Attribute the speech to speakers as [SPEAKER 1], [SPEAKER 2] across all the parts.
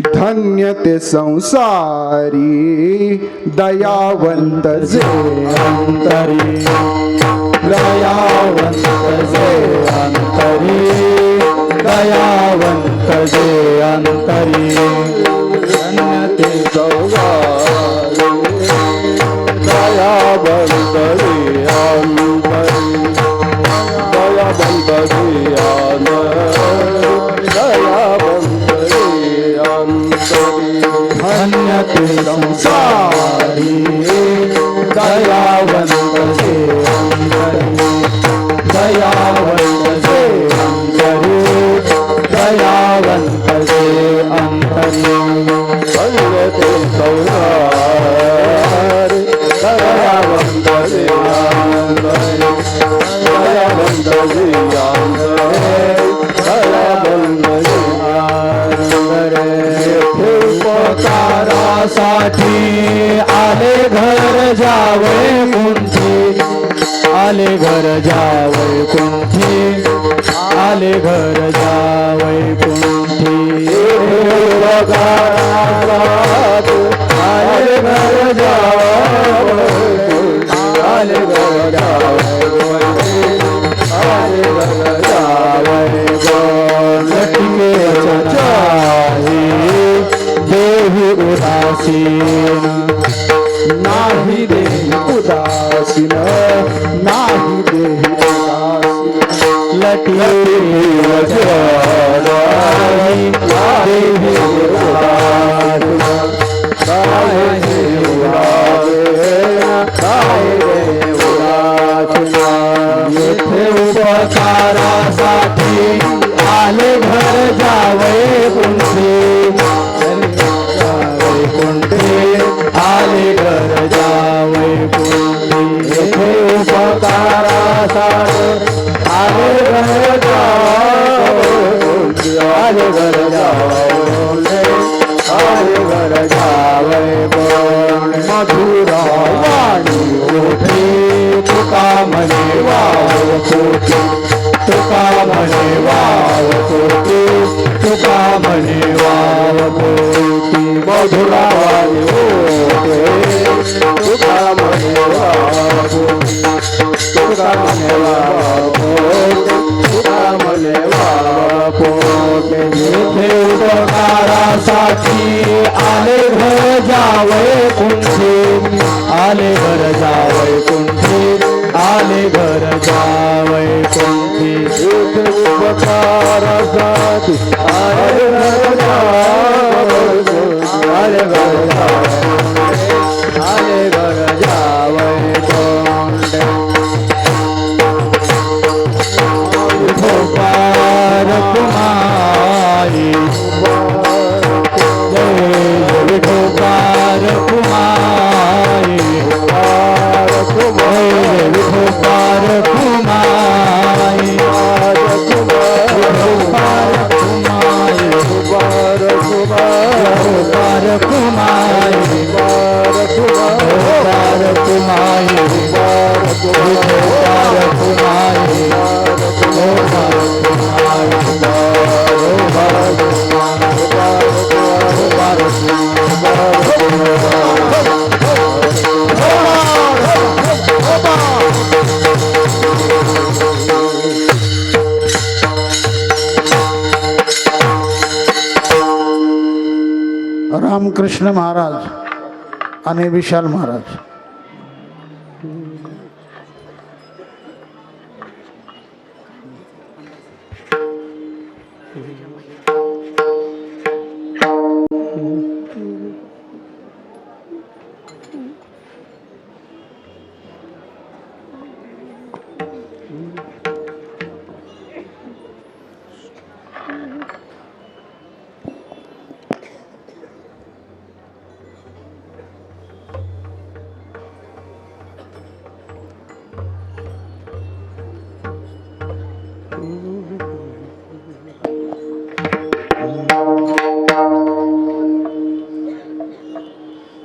[SPEAKER 1] धन्य ते संसारी दयावंत जे अंतरी,
[SPEAKER 2] दयावंत जे अंतरी, दयावंत जे अंतरी, धन्य ते संसारी दयावंत जे अंतरी, दयावंत जे अंतरी, दयावंत जे अंतरी, धन्य ते संसारी दयावंत जे अंतरी, दयावंत जे अंतरी, दयावंत जे अंतरी, धन्य ते संसारी दयावंत जे अंतरी, दयावंत जे अंतरी, दयावंत जे अंतरी, उपकारासाठी आले घर जावे कुंठी, आले घर जावे कुंठी, आले घर जावे कुंठी, उपकारासाठी आले घर जावे, आले घर जावे कुंठी, आले घर जावे लटके चाही देही उदासीन,
[SPEAKER 1] नाही देही उदासीन, नाही देही उदासीन,
[SPEAKER 2] लटके वज्राही देही उदासीन, काय देही उदासीन, काय देही उदासीन, येथे उपकारासाठी आले घर जावे कुंठी, आले घर जावे कुंठी, येथे उपकारासाठी आले घर जावे कुंठी, आले घर जावे, आले घर जावे कुंठी, मधुरा वाणी ओठी तुका म्हणे वाव कोटी, तुका म्हणे वाव कोटी, तुका म्हणे वाव कोटी, मधुरा वाणी ओठी तुका म्हणे वाव कोटी, तुका म्हणे वाव कोटी, तुका म्हणे वाव कोटी, येथे उपकारासाठी आले घर जावे कुंठी, आले घर जावे कुंठी, आले घर जावे कुंठी, येथे उपकारासाठी आले घर जावे कुंठी, आले घर जावे, आले घर जावे कुंठी, गोपाल कुमारी जय गोपाल कुमारी, गोपाल कुमारी, गोपाल कुमारी, गोपाल कुमारी, गोपाल कुमारी, गोपाल कुमारी, गोपाल कुमारी,
[SPEAKER 1] रामकृष्ण महाराज आणि विशाल महाराज.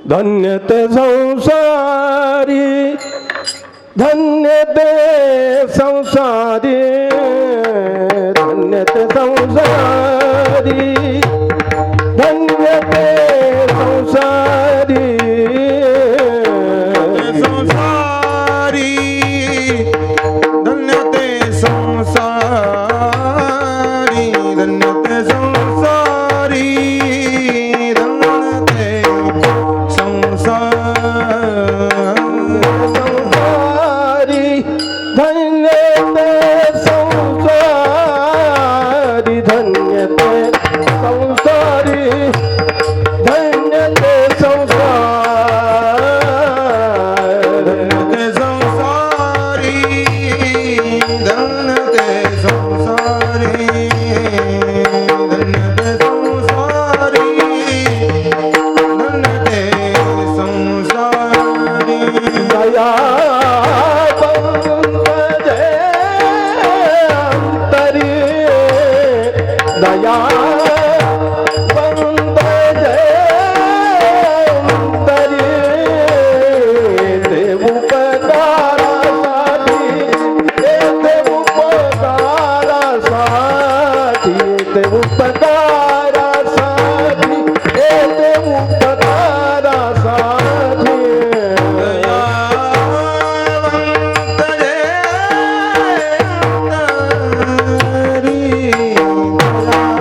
[SPEAKER 2] धन्य ते संसारी, धन्य ते संसारी, धन्य ते संसारी, धन्य
[SPEAKER 3] उपकारासाठी येते उपकारासाठी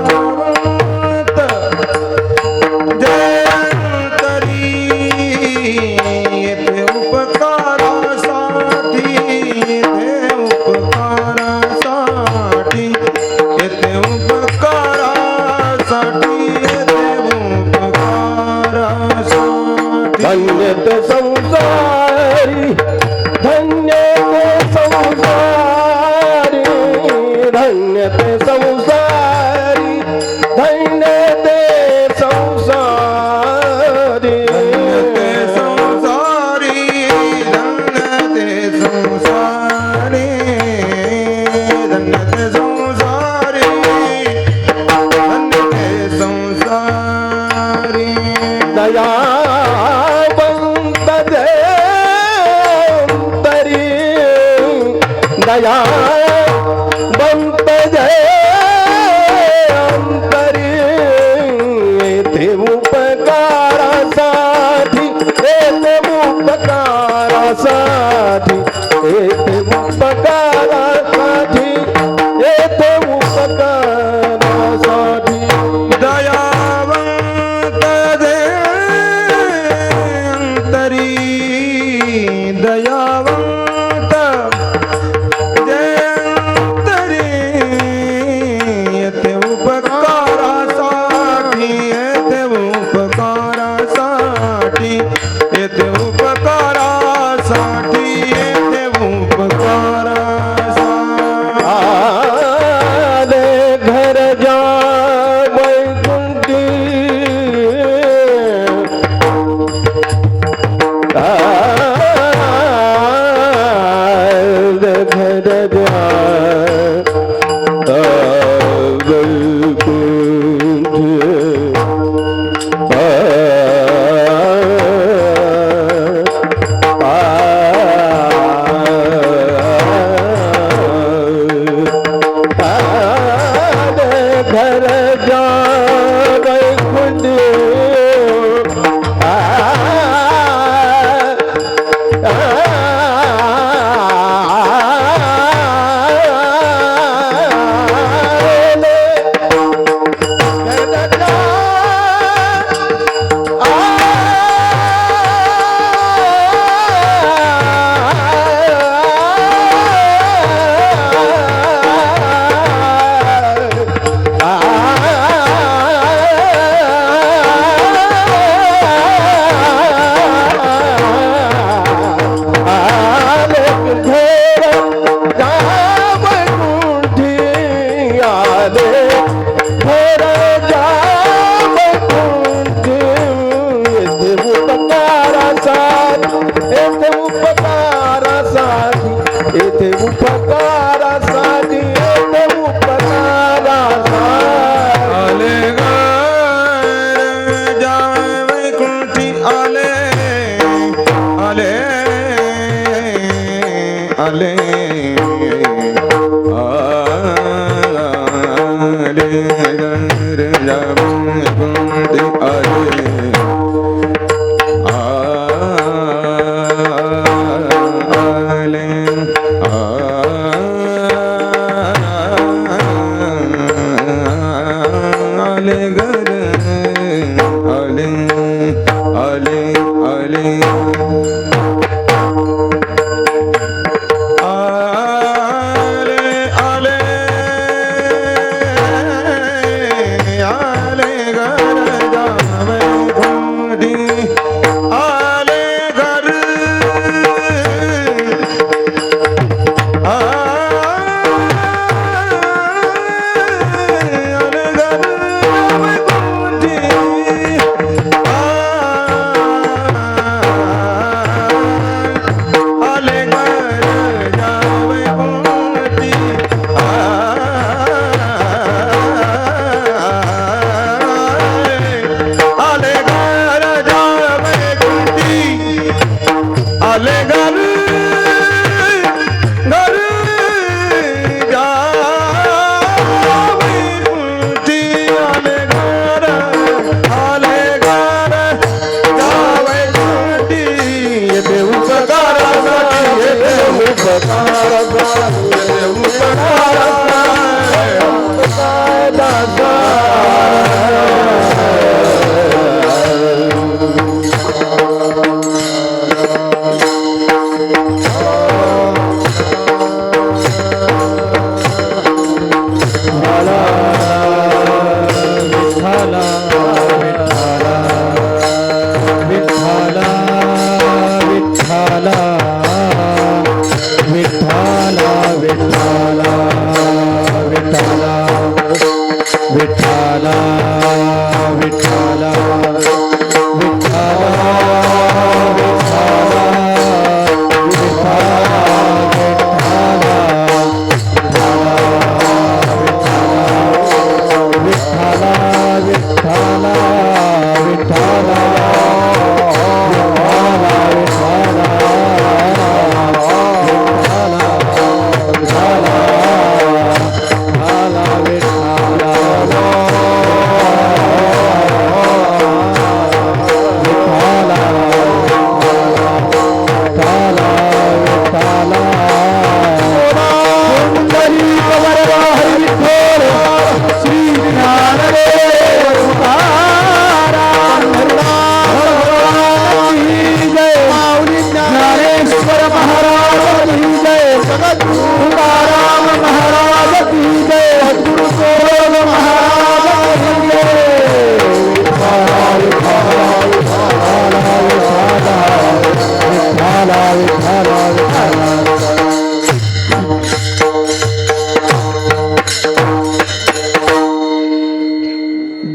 [SPEAKER 2] दयावंत जयंतरी येथे उपकारासाठी येथे उपकारासाठी
[SPEAKER 3] धन्य ते संसारी धन्य ते संसारी धन्य ते संसारी धन्य ते संसारी दयावंत जयंतरी दयावंत जयंतरी येथे उपकारासाठी येथे उपकारासाठी येथे उपकारासाठी येथे उपकारासाठी
[SPEAKER 2] दयावंत जयंतरी दयावंत जयंतरी येथे उपकारासाठी येथे उपकारासाठी येथे उपकारासाठी येथे उपकारासाठी
[SPEAKER 3] आले घर जा वैकुंठी आले घर जा घर जा वैकुंठ येथे उपकारासाठी येथे उपकारासाठी
[SPEAKER 2] आले घर जाय वैकुंठी आले आले आले आले घर जाय वैकुंठी आले आले घर आले आले आले आले आले आले घर जावे घोड़ी आले घर आले घर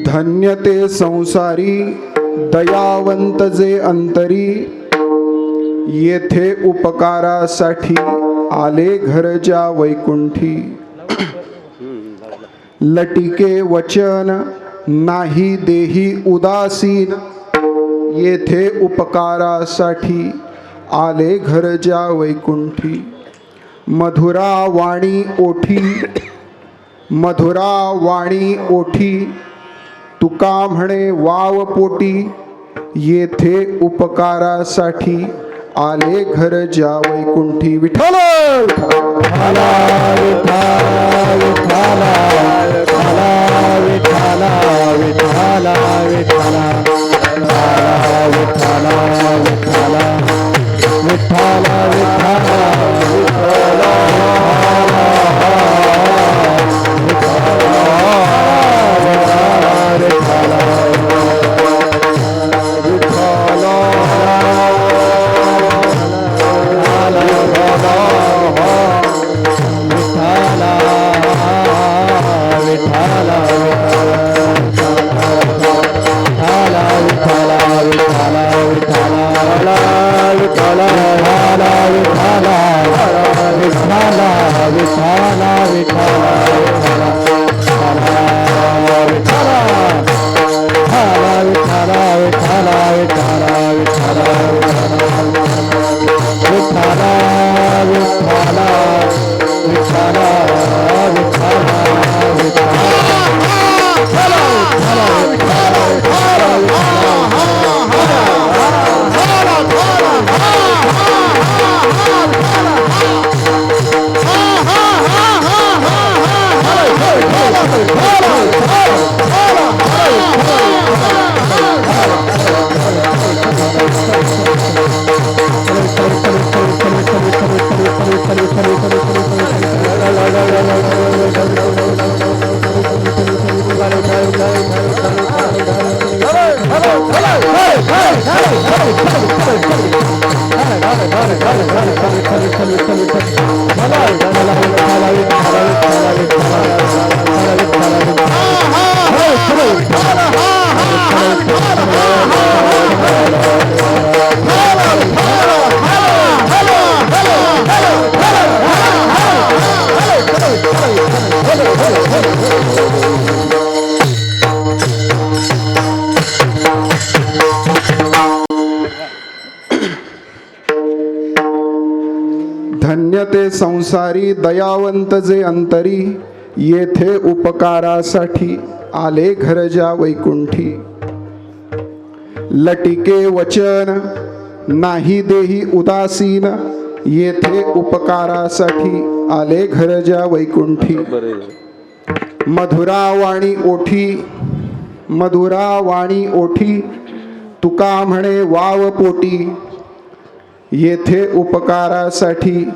[SPEAKER 1] धन्य ते संसारी दयावंत जे अंतरी, येथे उपकारासाठी आले घरच्या वैकुंठी. लटिके वचन नाही देही उदासीन, येथे उपकारासाठी आले घरच्या वैकुंठी. मधुरा वाणी ओठी, मधुरा वाणी ओठी, तुका म्हणे वाव पोटी, येथे उपकारासाठी आले घरच्या वैकुंठी. विठ्ठल धन्य ते संसारी दयावंत जे अंतरी, येथे उपकारासाठी आले घरच्या वैकुंठी. लटिके वचन नाही देही उदासीन, येथे उपकारासाठी आले घरच्या वैकुंठी. मधुरा वाणी ओठी, मधुरा वाणी ओठी, तुका म्हणे वाव पोटी, येथे उपकारासाठी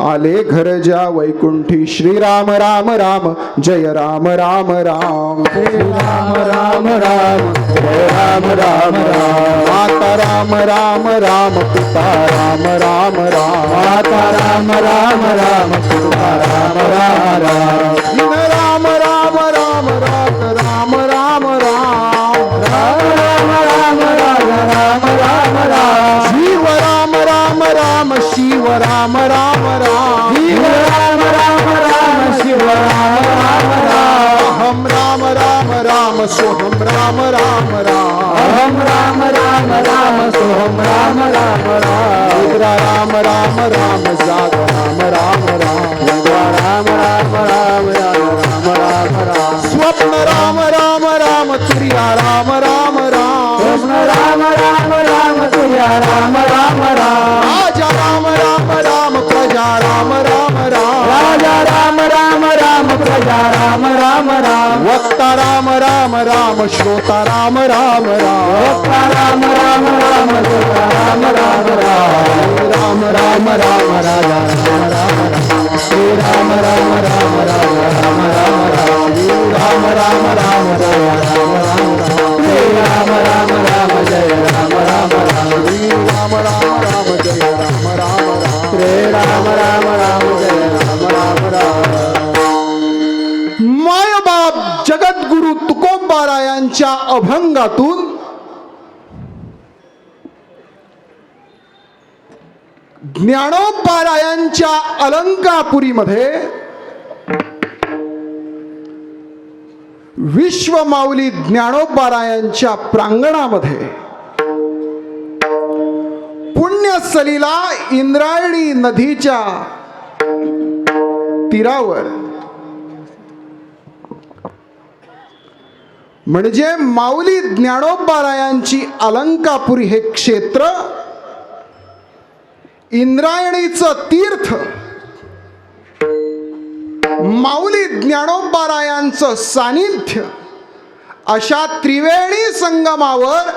[SPEAKER 1] आले घरच्या वैकुंठी. श्रीराम राम राम जय राम राम राम, श्री राम राम राम जय राम राम राम. माता राम राम राम पिता राम राम राम, माता राम राम राम पिता राम राम राम. दिन राम राम राम रात राम राम राम, राम राम राम राम राम राम राम. शिव राम राम राम शिव राम राम राम, शिव राम राम राम शिव राम राम राम. हम राम राम राम सोहम राम राम राम, हम राम राम राम सोहम राम राम राम. रुद्रा राम राम राम जाग राम राम राम, रुद्रा राम राम राम राम राम राम. स्वप्न राम राम राम तुरिया राम राम राम, स्वप्न राम राम राम तुरिया राम राम राम. राजा राम राम राम प्रजा राम राम राम, राजा राम राम राम प्रजा राम राम राम. वक्ता राम राम राम श्रोता राम राम राम, वक्ता राम राम राम श्रोता राम राम राम. राम राम राम राजा राम राम राम, श्री राम राम राम राम राम राम राम. राम राम राम राम राम राम, श्री राम राम राम जय राम राम राम. श्री राम राम राम जय राम राम राम, श्री राम राम राम जय राम राम राम. माय बाप जगद्गुरु तुकोबा ज्ञानोबारायांच्या अभंगातून ज्ञानोबारायांच्या अलंकापुरीमध्ये विश्वमाऊली ज्ञानोबारायांच्या प्रांगणामध्ये पुण्यसलीला इंद्रायणी नदीच्या तीरावर म्हणजे माऊली ज्ञानोबारायांची अलंकापुरी हे क्षेत्र इंद्रायणीचं तीर्थ माऊली ज्ञानोबारायांचं सानिध्य अशा त्रिवेणी संगमावर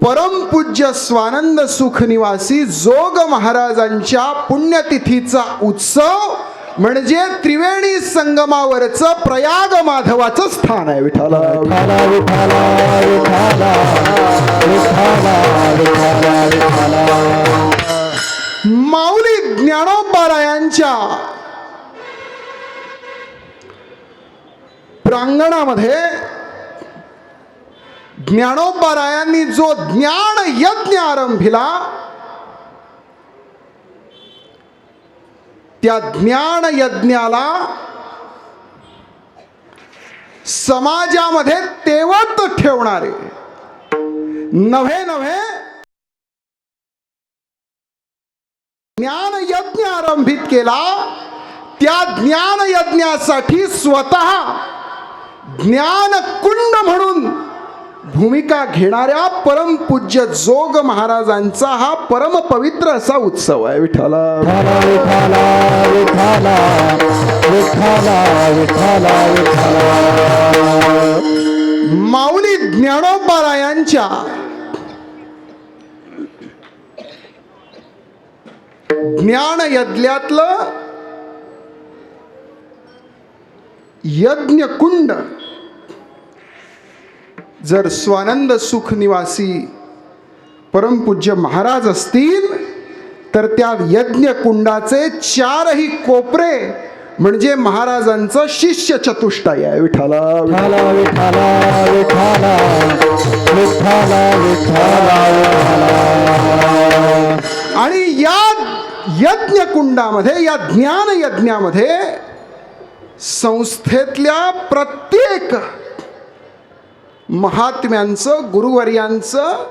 [SPEAKER 1] परमपूज्य स्वानंद सुख निवासी जोग महाराजांच्या पुण्यतिथीचा उत्सव म्हणजे त्रिवेणी संगमावरचं प्रयाग माधवाचं स्थान आहे. विठाला
[SPEAKER 2] विठाला विठाला विठाला विठाला विठाला
[SPEAKER 1] माऊली ज्ञानोबारायांच्या प्रांगणामध्ये ज्ञानोबारायांनी जो ज्ञान यज्ञ आरंभिला त्या ज्ञान यज्ञाला समाजामध्ये तेवत ठेवणारे नव्हे ज्ञान यज्ञ आरंभित केला. त्या ज्ञान यज्ञासाठी स्वतः ज्ञान कुंड म्हणून भूमिका घेणाऱ्या परमपूज्य जोग महाराजांचा हा परम पवित्र असा उत्सव आहे. विठाला
[SPEAKER 2] विठाला विठाला विठाला विठाला विठाला
[SPEAKER 1] माऊली ज्ञानोबारायांच्या ज्ञान यज्ञातलं यज्ञ कुंड जर स्वानंद सुख निवासी परमपूज्य महाराज असतील तर त्या यज्ञ कुंडाचे चारही कोपरे म्हणजे महाराजांचं शिष्य चतुष्टय आहे. विठाला
[SPEAKER 2] विठाला विठाला विठाला विठाला विठाला
[SPEAKER 1] आणि या यज्ञ कुंडामध्ये या ज्ञान यज्ञामध्ये संस्थेतल्या प्रत्येक महात्म्यांचं गुरुवर्यांचं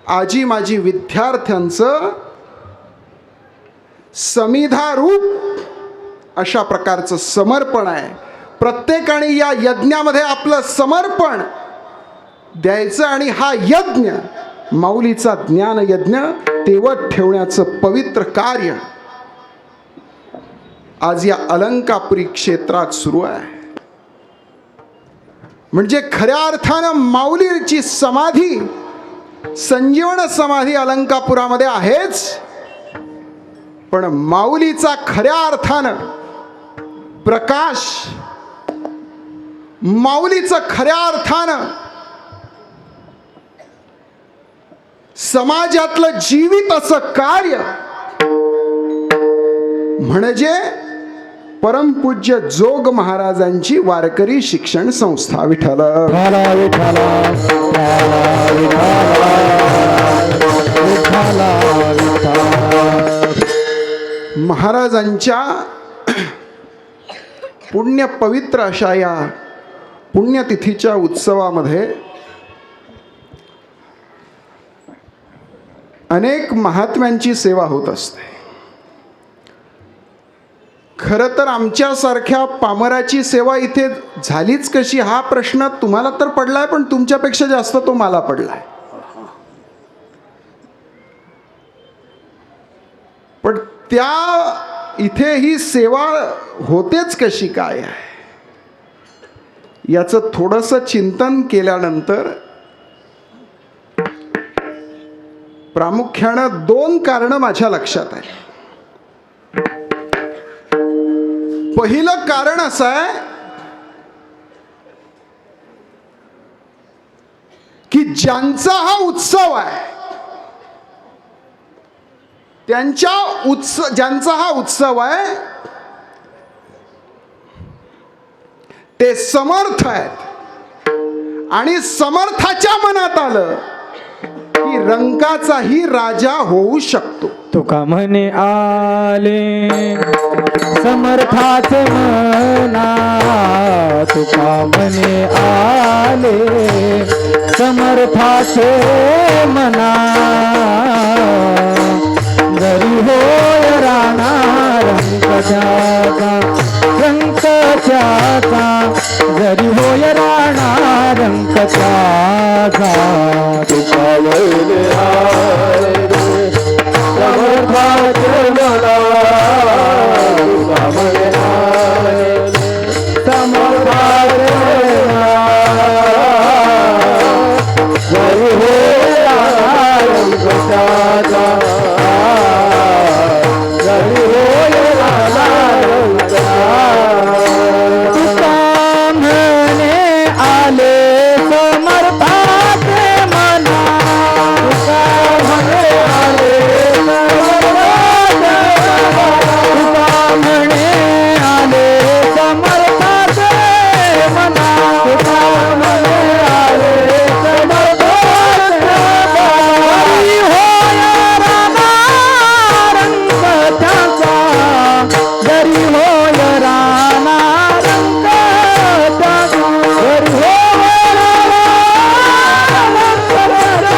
[SPEAKER 1] आजी माजी विद्यार्थ्यांचं समिधारूप अशा प्रकारचं समर्पण आहे. प्रत्येकाने या यज्ञामध्ये आपलं समर्पण द्यायचं आणि हा यज्ञ माऊलीचा ज्ञान यज्ञ तेवत ठेवण्याचं पवित्र कार्य आज या अलंकापुरी क्षेत्रात सुरू आहे. म्हणजे खऱ्या अर्थानं माऊलीची समाधी संजीवन समाधी अलंकापुरामध्ये आहेच, पण माऊलीचा खऱ्या अर्थानं प्रकाश माऊलीचं खऱ्या अर्थानं समाजातलं जीवित असं कार्य म्हणजे परमपूज्य जोग महाराजांची वारकरी शिक्षण संस्था. विठाला
[SPEAKER 2] विठाला विठाला विठाला
[SPEAKER 1] महाराजांच्या पुण्य पवित्र अशा या पुण्यतिथीच्या उत्सवामध्ये अनेक महात्म्यांची सेवा होत असते. खरं तर आमच्यासारख्या पामराची सेवा इथे झालीच कशी हा प्रश्न तुम्हाला तर पडलाय, पण तुमच्यापेक्षा जास्त तो मला पडलाय. पण त्या इथे ही सेवा होतेच कशी काय आहे याचं थोडंसं चिंतन केल्यानंतर प्रामुख्यानं दोन कारणं माझ्या लक्षात आहे. पहिलं कारण असं आहे की ज्यांचा हा उत्सव आहे ज्यांचा हा उत्सव आहे ते समर्थ आहेत. आणि समर्थाच्या मनात आलं की रंकाचाही राजा होऊ शकतो.
[SPEAKER 2] तुका म्हणे आले समर्थाचे मना, तुका म्हणे आले समर्थाचे मना, जरी होय राणा रंक त्याचा, रंक त्याचा, जरी होय राणा रंक त्याचा.
[SPEAKER 3] तुका म्हणे आले समर्थाचे मना, तुका म्हणे आले समर्थाचे मना, जरी होय राणा रंक त्याचा, जरी होय राणा रंक त्याचा.
[SPEAKER 2] तुका म्हणे आले समर्थाचे मना, तुका म्हणे आले तुका म्हणे आले समर्थाचे मना, तुका म्हणे आले समर्थाचे मना, जरी होय राणा रंक त्याचा, जरी होय राणा रंक त्याचा, जरी होय राणा रंक त्याचा,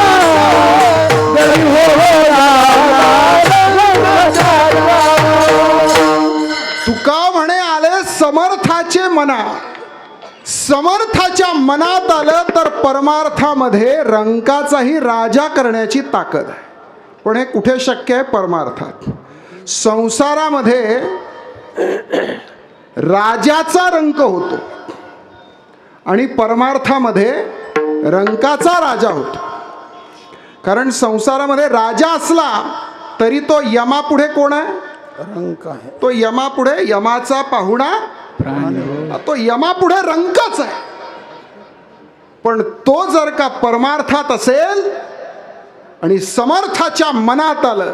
[SPEAKER 2] जरी होय राणा रंक त्याचा.
[SPEAKER 1] तुका म्हणे आले समर्थाचे मना. समर्थाच्या मनात आलं तर परमार्थामध्ये रंकाचाही राजा करण्याची ताकद आहे. पण हे कुठे शक्य आहे? परमार्थात. संसारामध्ये राजाचा रंक होतो आणि परमार्थामध्ये रंकाचा राजा होतो. कारण संसारामध्ये राजा असला तरी तो यमापुढे कोण आहे?
[SPEAKER 3] रंक आहे.
[SPEAKER 1] तो यमापुढे यमाचा पाहुणा, तो यमापुढे रंकच आहे. पण तो जर का परमार्थात असेल आणि समर्थाच्या मनात आलं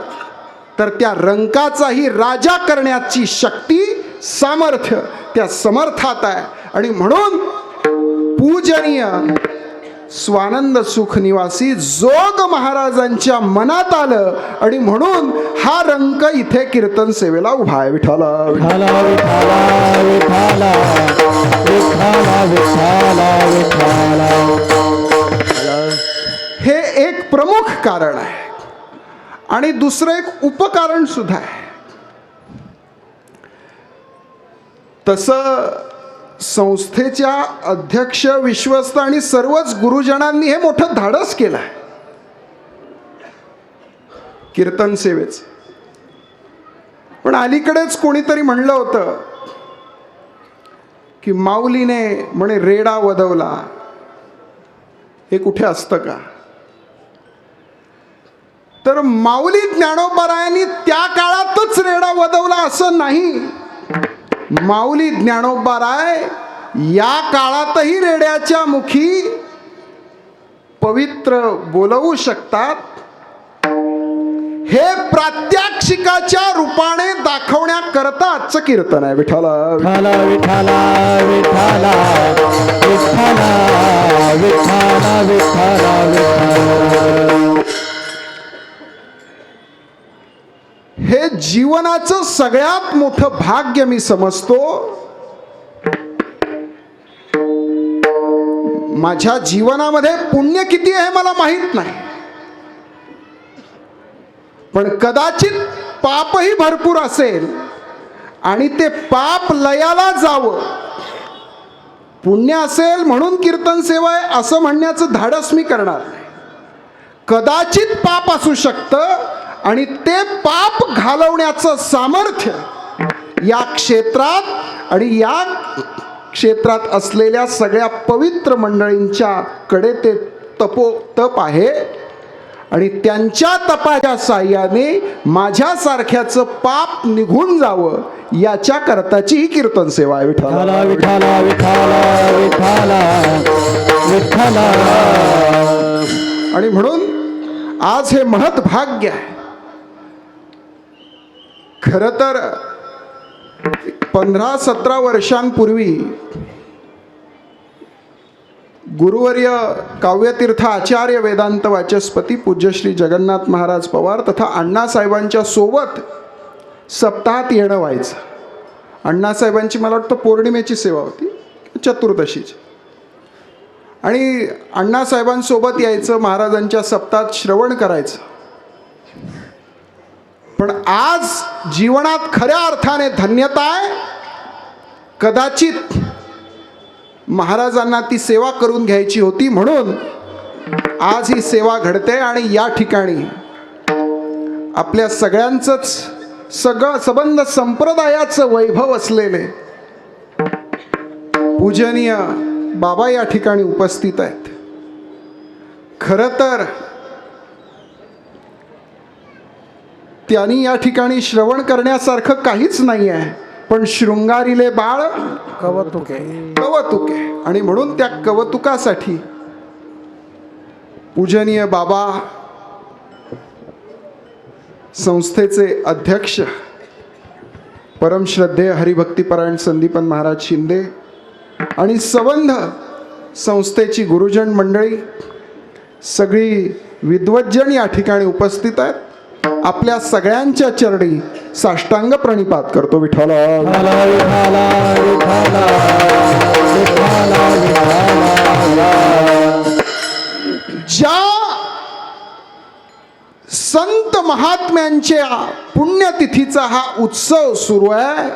[SPEAKER 1] तर त्या रंकाचाही राजा करण्याची शक्ती, सामर्थ्य त्या समर्थात आहे. आणि म्हणून पूजनीय स्वानंद सुख निवासी जोग महाराजांच्या मनात आलं आणि म्हणून हा रंक इथे कीर्तन सेवेला उभा आहे. विठाला
[SPEAKER 2] विठाला विठाला विठाला विठाला विठाला विठाला.
[SPEAKER 1] हे एक प्रमुख कारण आहे. आणि दुसरं एक उपकारण सुद्धा आहे. तसं संस्थेच्या अध्यक्ष, विश्वस्त आणि सर्वच गुरुजनांनी हे मोठं धाडस केलं आहे कीर्तन सेवेचं. पण अलीकडेच कोणीतरी म्हणलं होतं की माऊलीने म्हणे रेडा वदवला. हे कुठे असतं का? तर माऊली ज्ञानोबारायांनी त्या काळातच रेडा वदवला असं नाही. माऊली ज्ञानोबाराय या काळातही रेड्याच्या मुखी पवित्र बोलवू शकतात. हे प्रात्यक्षिकाच्या रूपाने दाखवण्याकरता आजचं कीर्तन आहे. विठाला
[SPEAKER 2] विठाला विठाला विठाला विठाला विठाला विठाला विठाला.
[SPEAKER 1] हे जीवनाचं सगळ्यात मोठं भाग्य मी समजतो. माझ्या जीवनामध्ये पुण्य किती आहे मला माहित नाही, पण कदाचित पापही भरपूर असेल आणि ते पाप लयाला जावं. पुण्य असेल म्हणून कीर्तन सेवा आहे असं म्हणण्याचं धाडस मी करणार नाही. कदाचित पाप असू शकतं आणि ते पाप घालवण्याचं सामर्थ्य या क्षेत्रात आणि या क्षेत्रात असलेल्या सगळ्या पवित्र मंडळींच्या कडे ते तप आहे. आणि त्यांच्या तपाच्या साह्याने माझ्यासारख्याचं पाप निघून जावं याच्या करताची ही कीर्तन सेवा आहे.
[SPEAKER 2] विठाला विठाला विठाला विठाला विठाला.
[SPEAKER 1] आणि म्हणून आज हे महत् भाग्य आहे. खरं तर 15-17 वर्षांपूर्वी गुरुवर्य काव्यतीर्थ आचार्य वेदांत वाचस्पती पूज्य श्री जगन्नाथ महाराज पवार तथा अण्णासाहेबांच्या सोबत सप्ताहात येणं व्हायचं. अण्णासाहेबांची मला वाटतं पौर्णिमेची सेवा होती, चतुर्दशीची, आणि अण्णासाहेबांसोबत यायचं, महाराजांच्या सप्ताहात श्रवण करायचं. पण आज जीवनात खऱ्या अर्थाने धन्यता आहे. कदाचित महाराजांना ती सेवा करून घ्यायची होती म्हणून आज ही सेवा घडते. आणि या ठिकाणी आपल्या सगळ्यांचंच सबंध संप्रदायाचं वैभव असलेले पूजनीय बाबा या ठिकाणी उपस्थित आहेत. खरं तर त्यांनी या ठिकाणी श्रवण करण्यासारखं काहीच नाही आहे, पण शृंगारीले बाळ
[SPEAKER 3] कवतुके
[SPEAKER 1] कवतुके, आणि म्हणून त्या कवतुकासाठी पूजनीय बाबा संस्थेचे अध्यक्ष परमश्रद्धेय हरिभक्तीपरायण संदीपन महाराज शिंदे आणि संबंध संस्थेची गुरुजन मंडळी, सगळी विद्वज्जन या ठिकाणी उपस्थित आहेत. आपल्या सगळ्यांच्या चरणी साष्टांग प्रणिपात करतो. विठ्ठल ज्या संत महात्म्यांच्या पुण्यतिथीचा हा उत्सव सुरू आहे,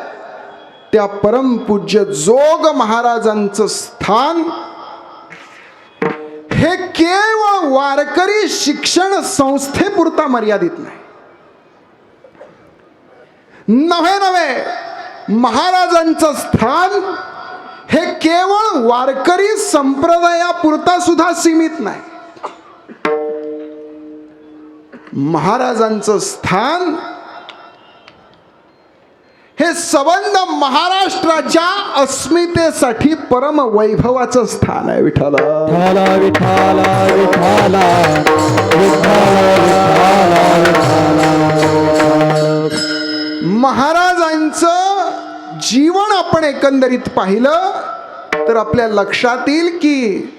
[SPEAKER 1] त्या परमपूज्य जोग महाराजांचं स्थान हे केवळ वारकरी शिक्षण संस्थेपुरता मर्यादित नाही. नव्हे महाराजांचं स्थान हे केवळ वारकरी संप्रदायापुरता सुद्धा सीमित नाही. महाराजांचं स्थान हे संबंध महाराष्ट्राच्या अस्मितेसाठी परम वैभवाचं स्थान आहे. विठ्ठल महाराजांचं जीवन आपण एकंदरीत पाहिलं तर आपल्या लक्षात येईल की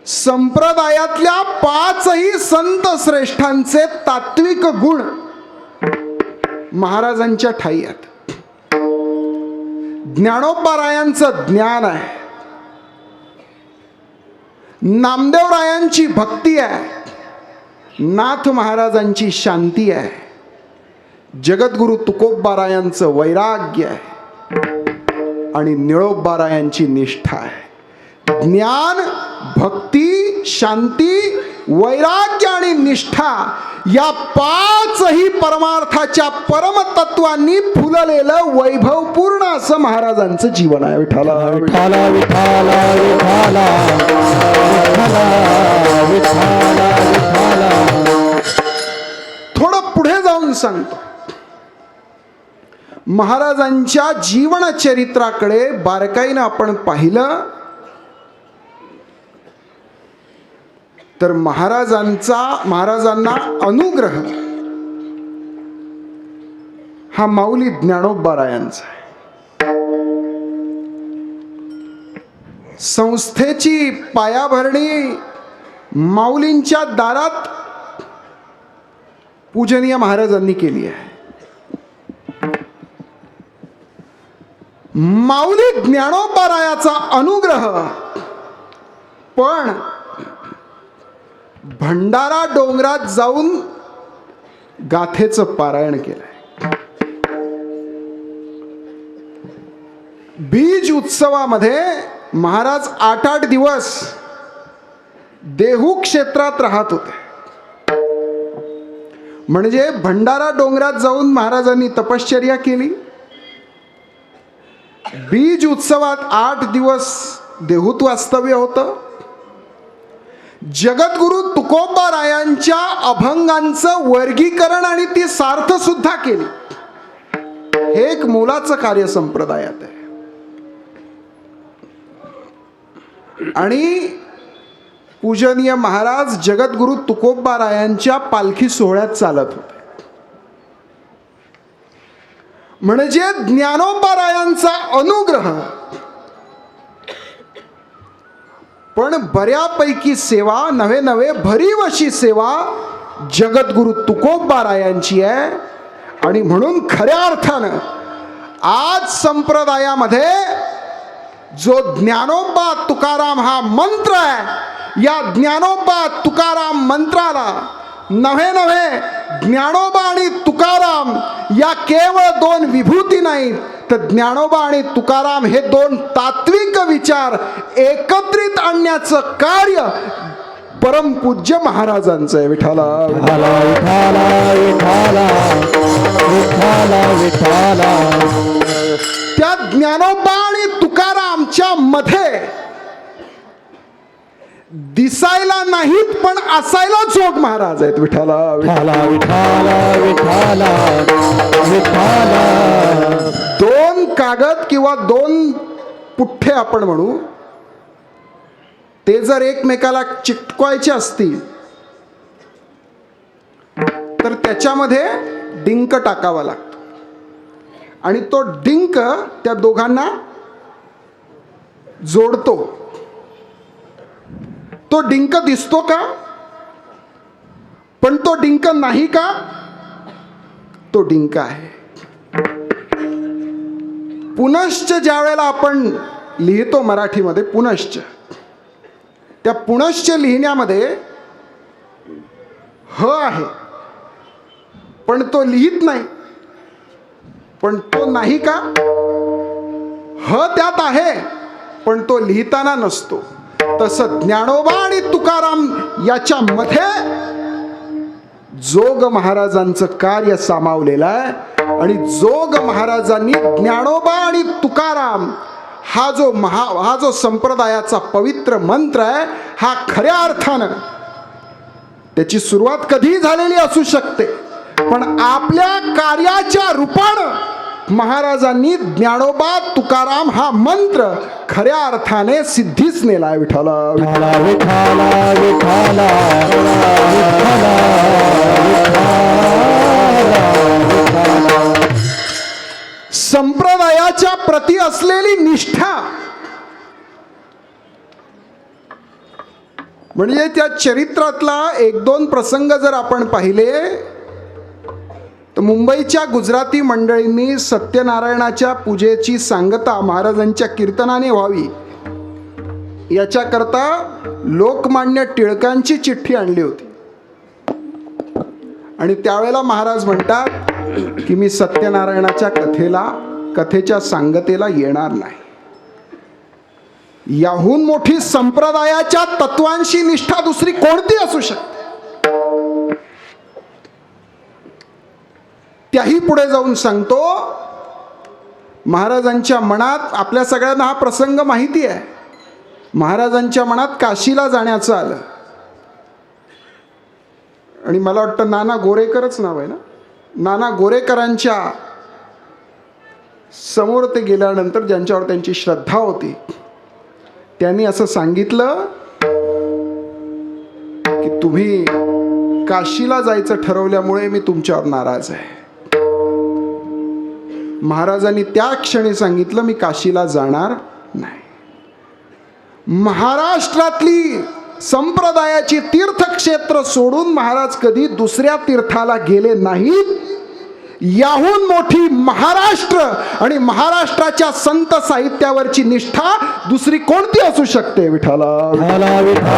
[SPEAKER 1] संप्रदायातल्या 5ही संत श्रेष्ठांचे तात्विक गुण महाराजांच्या ठायी आहेत. ज्ञानोबारायांचं ज्ञान आहे, नामदेवरायांची भक्ती आहे, नाथ महाराजांची शांती आहे, जगद्गुरु तुकोबारायांचं वैराग्य आहे आणि निळोबारायांची निष्ठा आहे. ज्ञान, भक्ती, शांती, वैराग्य आणि निष्ठा या 5ही परमार्थाच्या परमतत्वांनी फुललेलं वैभवपूर्ण असं महाराजांचं जीवन आहे. विठ्ठल थोडं पुढे जाऊन सांगतो. महाराजांच्या जीवनचरित्राकडे बारकाईनं आपण पाहिलं तर महाराजांना अनुग्रह हा माऊली ज्ञानोबारायांचा आहे. संस्थेची पायाभरणी माऊलींच्या दारात पूजनीय महाराजांनी केली आहे. माऊली ज्ञानोबारायाचा अनुग्रह पण भंडारा डोंगरात जाऊन गाथेचं पारायण केलंय. बीज उत्सवामध्ये महाराज 8 दिवस देहू क्षेत्रात राहत होते. म्हणजे भंडारा डोंगरात जाऊन महाराजांनी तपश्चर्या केली. बीज उत्सवात 8 दिवस देहूत वास्तव्य होतं. जगद्गुरु तुकोबारायांच्या अभंगांचं वर्गीकरण आणि ती सार्थ सुद्धा केली. हे एक मोलाचं कार्य संप्रदायात आहे. आणि पूजनीय महाराज जगद्गुरु तुकोबारायांच्या पालखी सोहळ्यात चालत होते. म्हणजे ज्ञानोबारायांचा अनुग्रह पण बऱ्यापैकी सेवा नव्हे नव्हे भरीव अशी सेवा जगद्गुरु तुकोबारायांची आहे. आणि म्हणून खऱ्या अर्थानं आज संप्रदायामध्ये जो ज्ञानोबा तुकाराम हा मंत्र आहे, या ज्ञानोबा तुकाराम मंत्राला नव्हे नव्हे ज्ञानोबा आणि तुकाराम या केवळ दोन विभूती नाहीत, तर ज्ञानोबा आणि तुकाराम हे दोन तात्विक विचार एकत्रित आणण्याचं कार्य परमपूज्य महाराजांचं आहे. विठाला
[SPEAKER 2] विठाला विठाला विठाला विठाला.
[SPEAKER 1] त्या ज्ञानोबा आणि तुकारामच्या मध्ये दिसायला नाहीत पण असायला जोग महाराज आहेत. विठाला
[SPEAKER 2] विठाला विठाला विठाला विठाला.
[SPEAKER 1] दोन कागद किंवा दोन पुठ्ठे आपण म्हणू, ते जर एकमेकाला चिटकवायचे असतील तर त्याच्यामध्ये डिंक टाकावा लागतो आणि तो डिंक त्या दोघांना जोडतो. तो डिंक दिसतो का? पण तो डिंक नाही का? तो डिंक आहे. पुनश्च ज्या वेळेला आपण लिहितो मराठीमध्ये पुनश्च, त्या पुनश्च लिहिण्यामध्ये ह आहे पण तो लिहित नाही. पण तो नाही का? ह त्यात आहे पण तो लिहिताना नसतो. तसं ज्ञानोबा आणि तुकाराम याच्यामध्ये जोग महाराजांचं कार्य सामावलेलं आहे. आणि जोग महाराजांनी ज्ञानोबा आणि तुकाराम हा जो संप्रदायाचा पवित्र मंत्र आहे, हा खऱ्या अर्थानं त्याची सुरुवात कधी झालेली असू शकते, पण आपल्या कार्याच्या रूपानं महाराजांनी ज्ञानोबा तुकाराम हा मंत्र खऱ्या अर्थाने सिद्धीच नेलाय. विठाला
[SPEAKER 2] विठाला विठाला विठाला विठाला.
[SPEAKER 1] संप्रदायाच्या प्रती असलेली निष्ठा म्हणजे त्या चरित्रातला एक दोन प्रसंग जर आपण पाहिले तर मुंबईच्या गुजराती मंडळींनी सत्यनारायणाच्या पूजेची सांगता महाराजांच्या कीर्तनाने व्हावी याच्याकरता लोकमान्य टिळकांची चिठ्ठी आणली होती. आणि त्यावेळेला महाराज म्हणतात की मी सत्यनारायणाच्या कथेच्या सांगतेला येणार नाही. याहून मोठी संप्रदायाच्या तत्वांशी निष्ठा दुसरी कोणती असू शकते? त्याही पुढे जाऊन सांगतो, महाराजांच्या मनात, आपल्या सगळ्यांना हा प्रसंग माहिती आहे, महाराजांच्या मनात काशीला जाण्याचं आलं. आणि मला वाटतं नाना गोरेकरच नाव आहे ना, नाना गोरेकरांच्या समोर ते गेल्यानंतर ज्यांच्यावर त्यांची श्रद्धा होती त्यांनी असं सांगितलं की तुम्ही काशीला जायचं ठरवल्यामुळे मी तुमच्यावर नाराज आहे. महाराजांनी त्या क्षणी सांगितलं मी काशीला जाणार नाही. महाराष्ट्रातली संप्रदायाची तीर्थक्षेत्र सोडून महाराज कधी दुसऱ्या तीर्थाला गेले नाहीत. याहून मोठी महाराष्ट्र आणि महाराष्ट्राच्या संत साहित्यावरची निष्ठा दुसरी कोणती असू शकते? विठाला
[SPEAKER 2] विठाला विठाला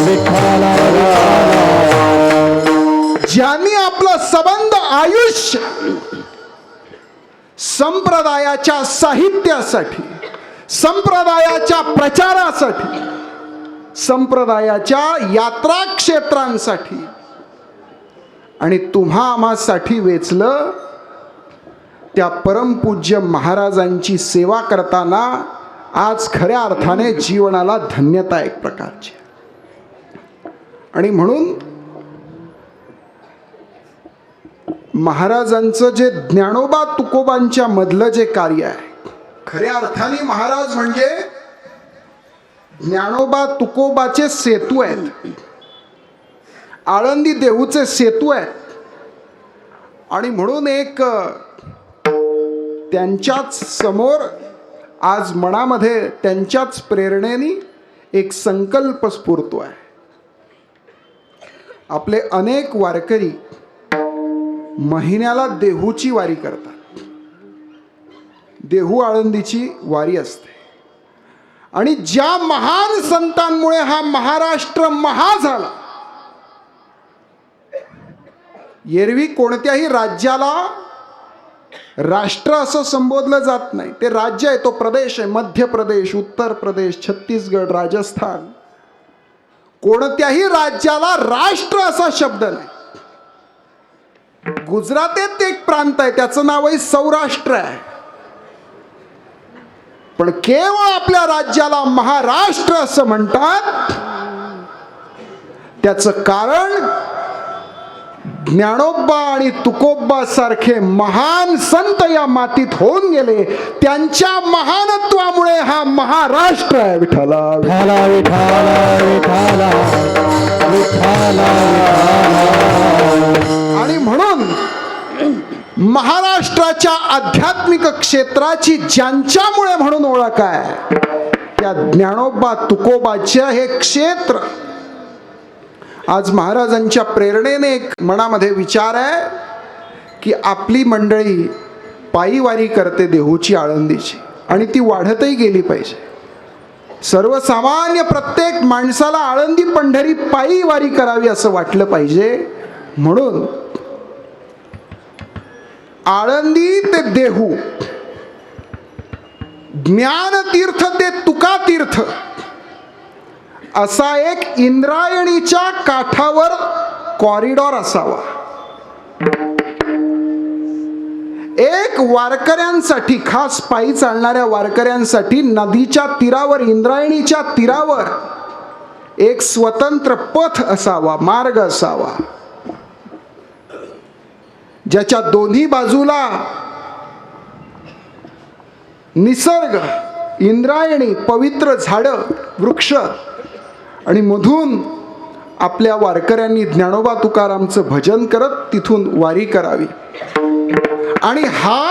[SPEAKER 2] विठाला.
[SPEAKER 1] ज्यांनी आपलं सबंध आयुष्य संप्रदायाच्या साहित्यासाठी, संप्रदायाच्या प्रचारासाठी, संप्रदायाच्या यात्रा क्षेत्रांसाठी आणि तुम्हा आम्हासाठी वेचलं, त्या परमपूज्य महाराजांची सेवा करताना आज खऱ्या अर्थाने जीवनाला धन्यता एक प्रकारची. आणि म्हणून महाराजांचं जे ज्ञानोबा तुकोबांच्या मधलं जे कार्य आहे, खऱ्या अर्थाने महाराज म्हणजे ज्ञानोबा तुकोबाचे सेतू आहेत, आळंदी देहूचे सेतू आहेत. आणि म्हणून एक त्यांच्याच समोर आज मनामध्ये त्यांच्याच प्रेरणेने एक संकल्प स्फुरतो आहे. आपले अनेक वारकरी महिन्याला देहूची वारी करतात. देहू आळंदीची वारी असते. आणि ज्या महान संतांमुळे हा महाराष्ट्र महा झाला. एरवी कोणत्याही राज्याला राष्ट्र असं संबोधलं जात नाही. ते राज्य आहे, तो प्रदेश आहे. मध्य प्रदेश, उत्तर प्रदेश, छत्तीसगड, राजस्थान, कोणत्याही राज्याला राष्ट्र असा शब्द नाही. गुजरातेत एक प्रांत आहे, त्याचं नाव आहे सौराष्ट्र आहे. पण केवळ आपल्या राज्याला महाराष्ट्र असं म्हणतात. त्याचं कारण ज्ञानोबा आणि तुकोबा सारखे महान संत या मातीत होऊन गेले. त्यांच्या महानत्वामुळे हा महाराष्ट्र आहे. विठ्ठला
[SPEAKER 2] विठ्ठला विठ्ठला विठ्ठला विठ्ठला.
[SPEAKER 1] आणि म्हणून महाराष्ट्राच्या आध्यात्मिक क्षेत्राची ज्यांच्यामुळे म्हणून ओळख आहे, त्या ज्ञानोबा तुकोबाचे हे क्षेत्र. आज महाराजांच्या प्रेरणेने एक मनामध्ये विचार आहे की आपली मंडळी पायीवारी करते देहूची आळंदीची, आणि ती वाढतही गेली पाहिजे. सर्वसामान्य प्रत्येक माणसाला आळंदी पंढरी पायीवारी करावी असं वाटलं पाहिजे. म्हणून आळंदी ते देहू, ज्ञानतीर्थ ते तुकातीर्थ असा एक इंद्रायणीच्या काठावर कॉरिडॉर असावा. एक वारकऱ्यांसाठी, खास पायी चालणाऱ्या वारकऱ्यांसाठी नदीच्या तीरावर, इंद्रायणीच्या तीरावर एक स्वतंत्र पथ असावा, मार्ग असावा, ज्याच्या दोन्ही बाजूला निसर्ग, इंद्रायणी, पवित्र झाडं, वृक्ष, आणि मधून आपल्या वारकऱ्यांनी ज्ञानोबा तुकारामचं भजन करत तिथून वारी करावी. आणि हा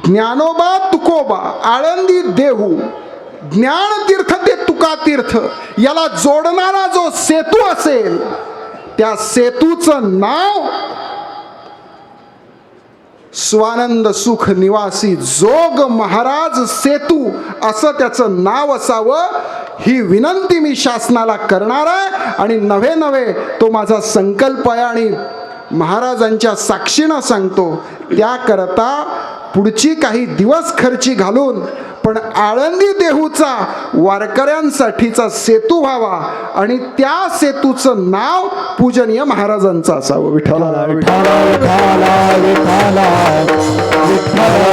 [SPEAKER 1] ज्ञानोबा तुकोबा आळंदी देहू, ज्ञानतीर्थ ते तुकातीर्थ याला जोडणारा जो सेतू असेल, त्या सेतूचं नाव स्वानंद सुख निवासी जोग महाराज सेतू असं त्याचं नाव असावं. ही विनंती मी शासनाला करणार आहे. आणि नव्हे नव्हे तो माझा संकल्प आहे आणि महाराजांच्या साक्षीनं सांगतो. त्याकरता पुढची काही दिवस खर्ची घालून पण आळंदी देहूचा वारकऱ्यांसाठीचा सेतू व्हावा आणि त्या सेतूचं नाव पूजनीय महाराजांचं असावं. विठ्ठला
[SPEAKER 2] विठ्ठला विठ्ठला विठ्ठला विठ्ठला.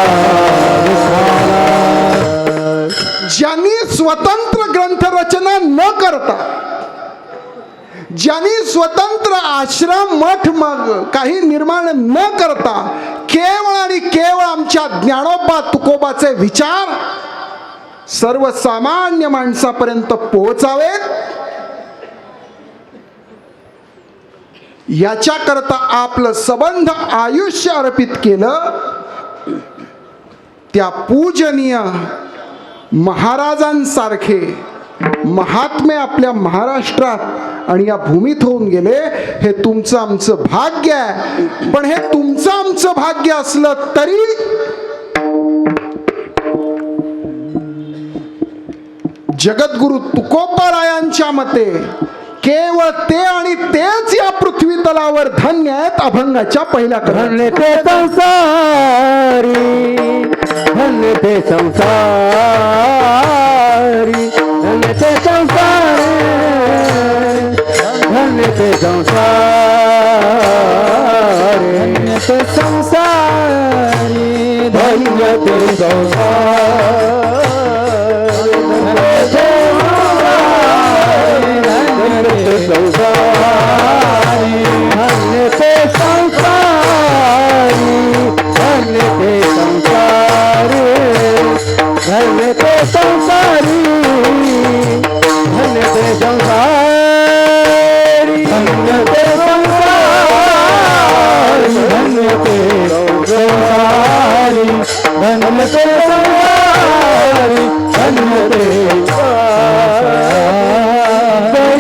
[SPEAKER 1] ज्यांनी स्वतंत्र ग्रंथ रचना न करता, ज्यांनी स्वतंत्र आश्रम मठ मग काही निर्माण न करता केवळ आणि केवळ आमच्या ज्ञानोबा तुकोबाचे विचार सर्वसामान्य माणसापर्यंत पोहोचावेत, याच्याकरता आपलं सबंध आयुष्य अर्पित केलं, त्या पूजनीय महाराजांसारखे महात्मे आपल्या महाराष्ट्रात आणि या भूमीत होऊन गेले. हे तुमचं आमचं भाग्य आहे. पण हे तुमचं आमचं भाग्य असलं तरी जगद्गुरु तुकोबारायांच्या मते केवळ ते आणि तेच या पृथ्वी तलावर धन्य आहेत. अभंगाच्या पहिल्या
[SPEAKER 2] धन्य ते संसारी, धन्य ते संसारी, धन्य ते संसारी, धन्य ते संसारी, धन्य ते संसारी, धन्य ते संसारी. धन्य ते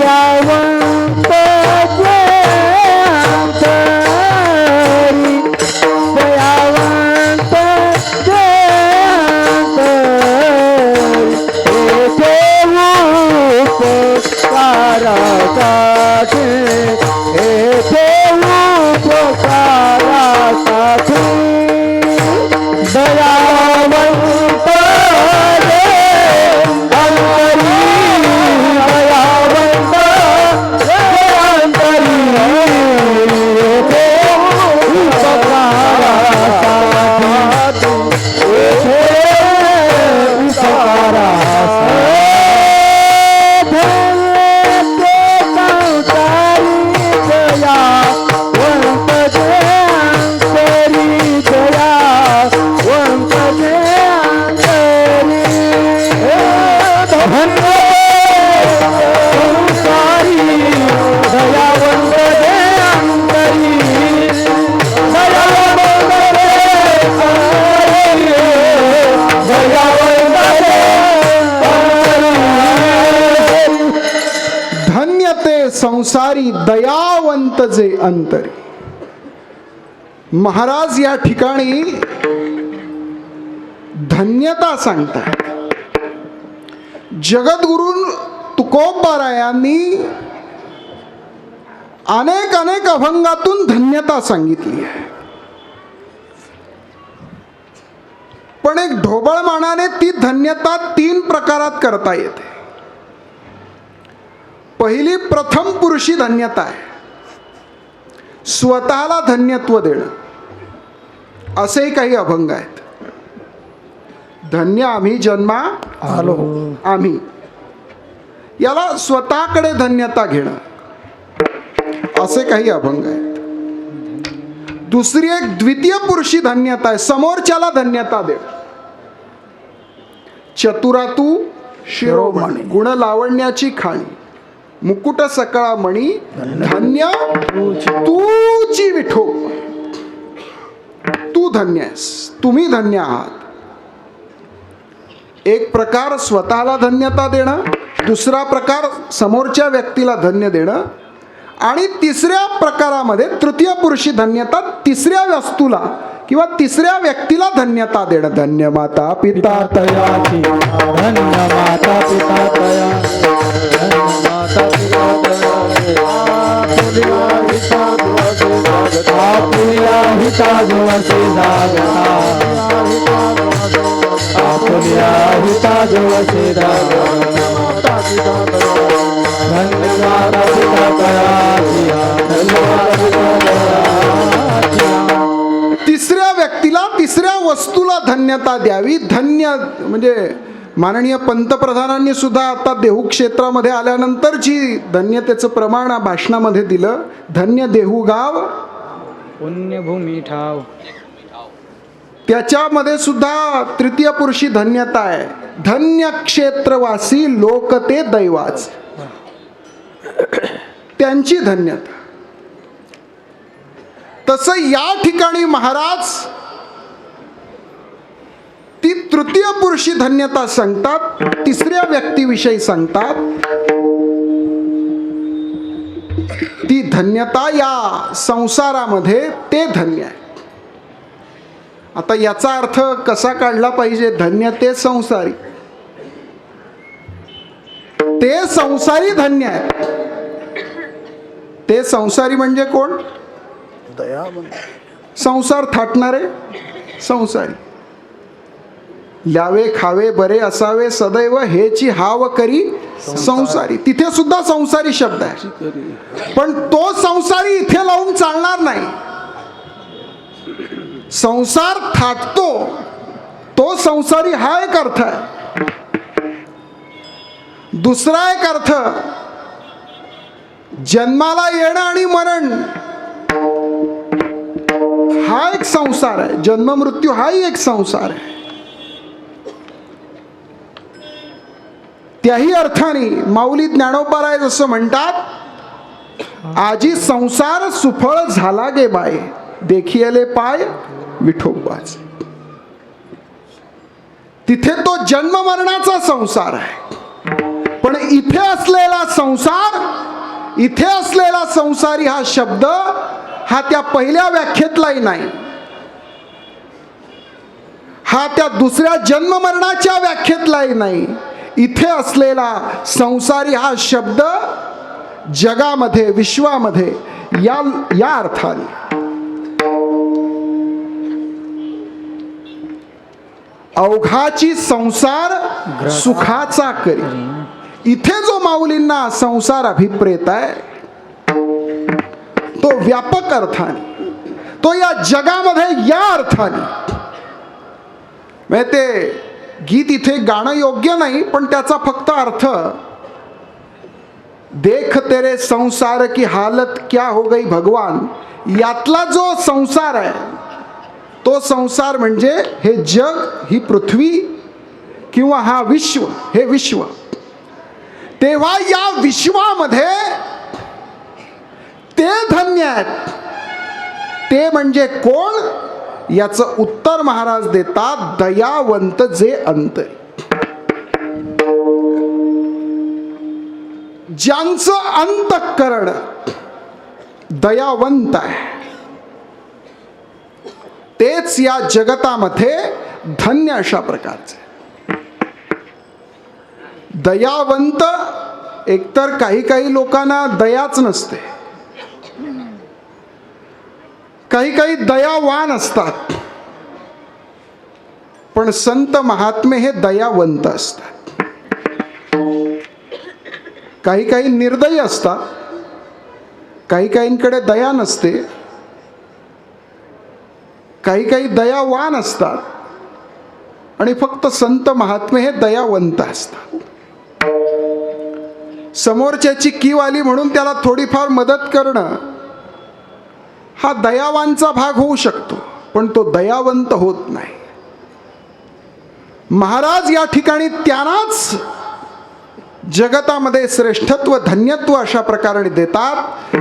[SPEAKER 3] दयावंत जे अंतरी, दयावंत जे अंतरी, येथे उपकारासाठी, येथे उपकारासाठी दयावंत जे अंतरी, दयावंत जे अंतरी, येथे उपकारासाठी, येथे उपकारासाठी
[SPEAKER 1] संसारी दयावंत जे अंतरी. महाराज या ठिकाणी धन्यता सांगतात. जगद्गुरू तुकोबारायांनी अनेक अनेक अभंगातून धन्यता सांगितली आहे, पण एक ढोबळ मानाने ती धन्यता 3 प्रकारात करता येते. पहिली प्रथम पुरुषी धन्यता आहे, स्वतःला धन्यत्व देणं. असे काही अभंग आहेत. धन्य आम्ही जन्मा आलो आम्ही, याला स्वतःकडे धन्यता घेणं, असे काही अभंग आहेत. दुसरी एक द्वितीय पुरुषी धन्यता आहे, समोरच्याला धन्यता देणं. चतुरातू शिरोमणी, गुण लावण्याची खाणी, मुकुट सकळा मणी, धन्य तूची विठो. तू धन्य आहेस, तुम्ही धन्य आहात. एक प्रकार स्वतःला धन्यता देणं, दुसरा प्रकार समोरच्या व्यक्तीला धन्य देणं, आणि तिसऱ्या प्रकारामध्ये तृतीय पुरुषी धन्यता तिसऱ्या वस्तूला किंवा तिसऱ्या व्यक्तीला धन्यता देणं. धन्य माता पिता
[SPEAKER 3] तयाची, धन्य माता पिता तया, धन्य माता पिता तया, आपुल्या हिता जोसे जागता, आपुल्या हिता जोसे जागता, धन्य माता पिता तयाची, धन्य माता पिता तयाची.
[SPEAKER 1] तिसऱ्या व्यक्तीला तिसऱ्या वस्तूला धन्यता द्यावी. धन्य म्हणजे माननीय पंतप्रधानांनी सुद्धा आता देहू क्षेत्रामध्ये आल्यानंतर जी धन्यतेचं प्रमाण भाषणामध्ये दिलं. धन्य देहू गाव
[SPEAKER 2] पुण्यभूमी ठाव,
[SPEAKER 1] त्याच्यामध्ये सुद्धा तृतीय पुरुषी धन्यता आहे. धन्य क्षेत्रवासी लोक ते दैवाच, त्यांची धन्यता. तसं या ठिकाणी महाराज ती तृतीय पुरुषी धन्यता सांगतात, तिसऱ्या व्यक्तीविषयी सांगतात. ती धन्यता या संसारामध्ये ते धन्य आहे. आता याचा अर्थ कसा काढला पाहिजे? धन्य ते संसारी, ते संसारी धन्य आहे. ते संसारी म्हणजे कोण? संसार थाटणारे संसारी. ल्यावे खावे बरे असावे सदैव हेची हाव करी संसारी. तिथे सुद्धा संसारी शब्द आहे, पण तो संसारी इथे लावून चालणार नाही. संसार थाटतो तो संसारी हा एक अर्थ आहे. दुसरा एक अर्थ जन्माला येणं आणि मरण हा एक संसार आहे. जन्म मृत्यू हाही एक संसार आहे. त्याही अर्थाने माऊली ज्ञानोबाराय जसं म्हणतात, आजी संसार सुफळ झाला गे बाय देखियले पाय विठोबाचे. तिथे तो जन्म मरणाचा संसार आहे. पण इथे असलेला संसारी हा शब्द हा त्या पहिल्या व्याख्येतलाही नाही, हा त्या दुसऱ्या जन्म मरणाच्या व्याख्येतलाही नाही. इथे असलेला संसारी हा शब्द जगामध्ये, विश्वामध्ये या अर्थाने अवघाची संसार सुखाचा करी. इथे जो माऊलींना संसार अभिप्रेत आहे तो व्यापक अर्थाने, तो या जगामध्ये या अर्थाने. म्हणजे ते गीत इथे गाणं योग्य नाही, पण त्याचा फक्त अर्थ देख तेरे संसार की हालत क्या हो गई भगवान, यातला जो संसार आहे तो संसार म्हणजे हे जग, ही पृथ्वी किंवा हा विश्व, हे विश्व. तेव्हा या विश्वामध्ये ते धन्य आहेत. ते म्हणजे कोण, याचं उत्तर महाराज देतात, दयावंत जे अंतरी. ज्यांचं अंतःकरण दयावंत आहे तेच या जगतामध्ये धन्य अशा प्रकारचे. दयावंत एकतर काही लोकांना दयाच नसते, काही दयावान असतात, पण संत महात्मे हे दयावंत असतात. काही निर्दयी असतात, काहींकडे दया नसते, काही दयावान असतात, आणि फक्त संत महात्मे हे दयावंत असतात. समोरच्याची कीव आली म्हणून त्याला थोडीफार मदत करणं हा दयावांचा भाग होऊ शकतो, पण तो दयावंत होत नाही. महाराज या ठिकाणी त्यांनाच जगतामध्ये श्रेष्ठत्व, धन्यत्व अशा प्रकारे देतात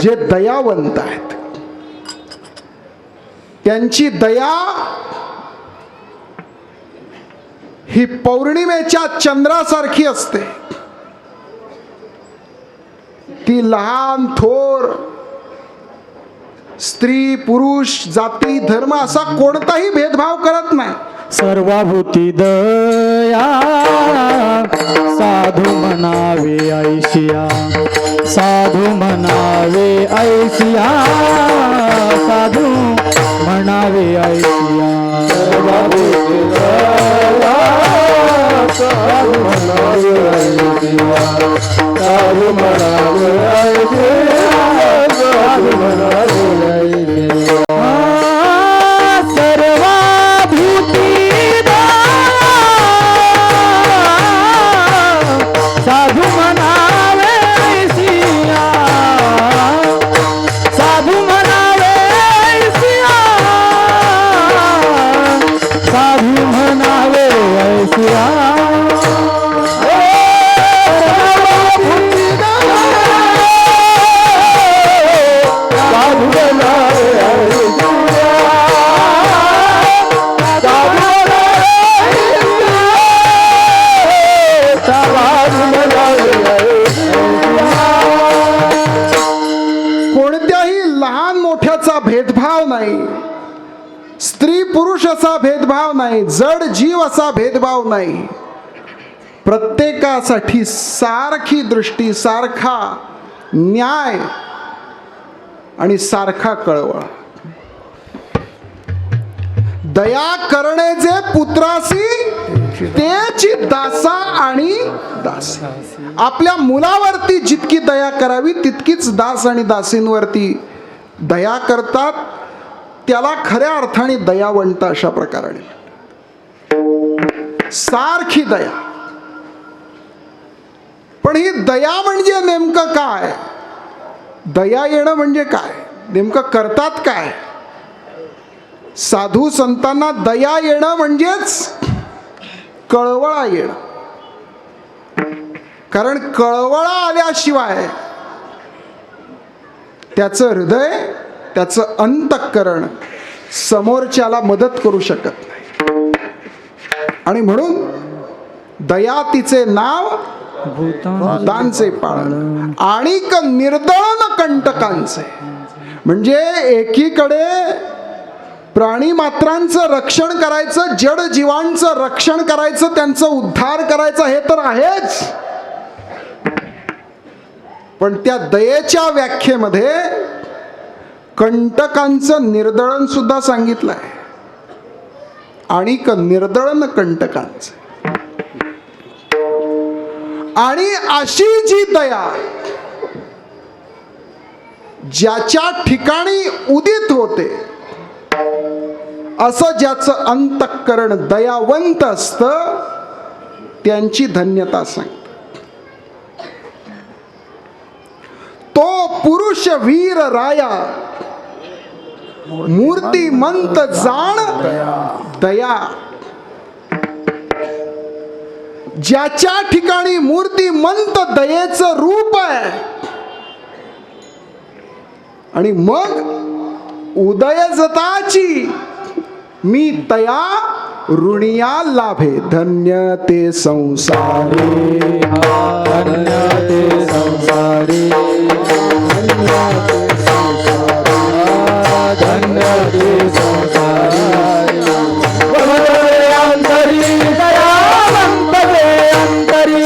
[SPEAKER 1] जे दयावंत आहेत. त्यांची दया ही पौर्णिमेच्या चंद्रासारखी असते. ती लहान थोर, स्त्री पुरुष, जाती धर्म असा कोणताही भेदभाव करत नाही.
[SPEAKER 3] सर्वभूती दया साधू म्हणावे ऐशिया, साधू म्हणावे ऐशिया, साधू म्हणावे ऐशिया. सर्वभूती दया साधू म्हणावे ऐशिया, साधू म्हणावे ऐशिया, साधू म्हणावे ऐशिया.
[SPEAKER 1] भेदभाव नाही, स्त्री पुरुष असा भेदभाव नाही, जड जीव असा भेदभाव नाही. प्रत्येकासाठी सारखी दृष्टी, सारखा न्याय आणि सारखा कळवळा. दया करणे जे पुत्रासी तेची दासा आणि दासी. आपल्या मुलावरती जितकी दया करावी तितकीच दास आणि दासींवरती दया करतात. त्याला खऱ्या अर्थाने दयावंत अशा प्रकारे. सारखी दया. पण ही दया म्हणजे नेमकं काय, दया येणं म्हणजे काय, नेमकं करतात काय. साधू संतांना दया येणं म्हणजेच कळवळा येणं. कारण कळवळा आल्याशिवाय त्याचं हृदय, त्याचं अंतःकरण समोरच्याला मदत करू शकत नाही. आणि म्हणून दया तिचे नाव भूतांचे पाळण आणि निर्दळन कंटकांचे. म्हणजे एकीकडे प्राणी मात्रांचं रक्षण करायचं, जड जीवांचं रक्षण करायचं, त्यांचा उद्धार करायचा, हे तर आहेच. पण त्या दयेच्या व्याख्येमध्ये कंटकांचं निर्दळन सुद्धा सांगितलंय. आणि निर्दळन कंटकांचं. आणि अशी जी दया ज्याच्या ठिकाणी उदित होते, असं ज्याचं अंतःकरण दयावंत असतं, त्यांची धन्यता सांगते. तो पुरुष वीर राया मूर्तिमंत जाण दया. ज्याच्या ठिकाणी मूर्तिमंत दयेचं रूप आहे आणि मग उदयजताची मी तया ऋणिया लाभे. धन्य ते संसारी,
[SPEAKER 3] धन्य ते संसारी, धन्य ते संसारी. अंतरी दयावंत ते अंतरी,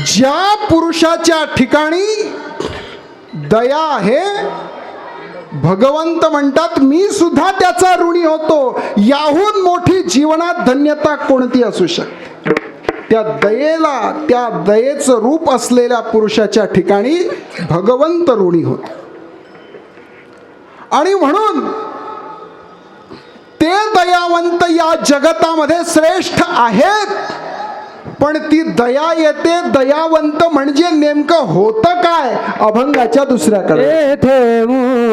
[SPEAKER 1] ज्या पुरुषाच्या ठिकाणी दया आहे, भगवंत म्हणतात मी सुद्धा त्याचा ऋणी होतो. याहून मोठी जीवनात धन्यता कोणती असू शकते? त्या दयेला, त्या दयेचं रूप असलेल्या पुरुषाच्या ठिकाणी भगवंत ऋणी होत. आणि म्हणून ते दयावंत या जगतामध्ये श्रेष्ठ आहेत. पण ती दया येते, दयावंत म्हणजे नेमकं होतं काय? अभंगाच्या दुसऱ्याकडे
[SPEAKER 3] येथे उपकारासाठी,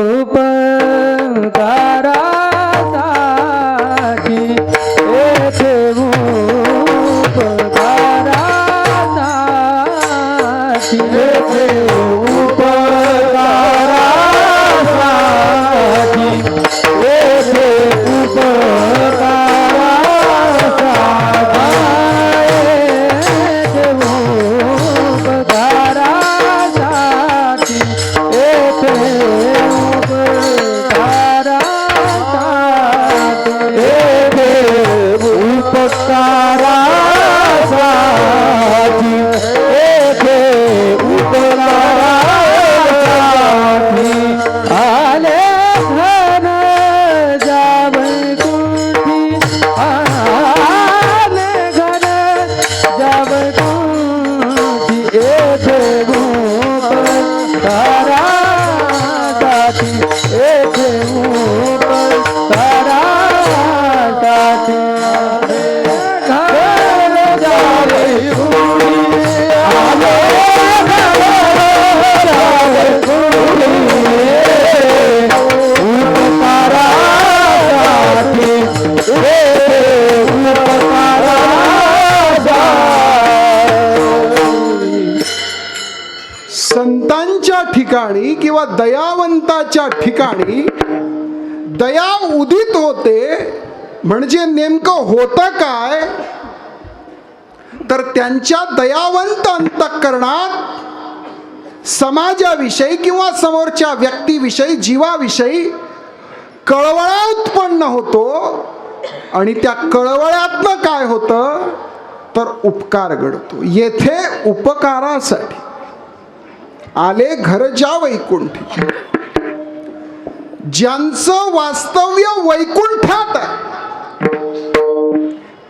[SPEAKER 3] येथे उपकारासाठी, येथे उपकारासाठी, येथे
[SPEAKER 1] संतांच्या ठिकाणी किंवा दयावंताच्या ठिकाणी दया उदित होते. म्हणजे नेमकं होतं काय? तर त्यांच्या दयावंत अंतःकरणात समाजाविषयी किंवा समोरच्या व्यक्तीविषयी, जीवाविषयी कळवळा उत्पन्न होतो. आणि त्या कळवळ्यातनं काय होतं? तर उपकार घडतो. येथे उपकारासाठी आले घरच्या वैकुंठी. ज्यांचं वास्तव्य वैकुंठात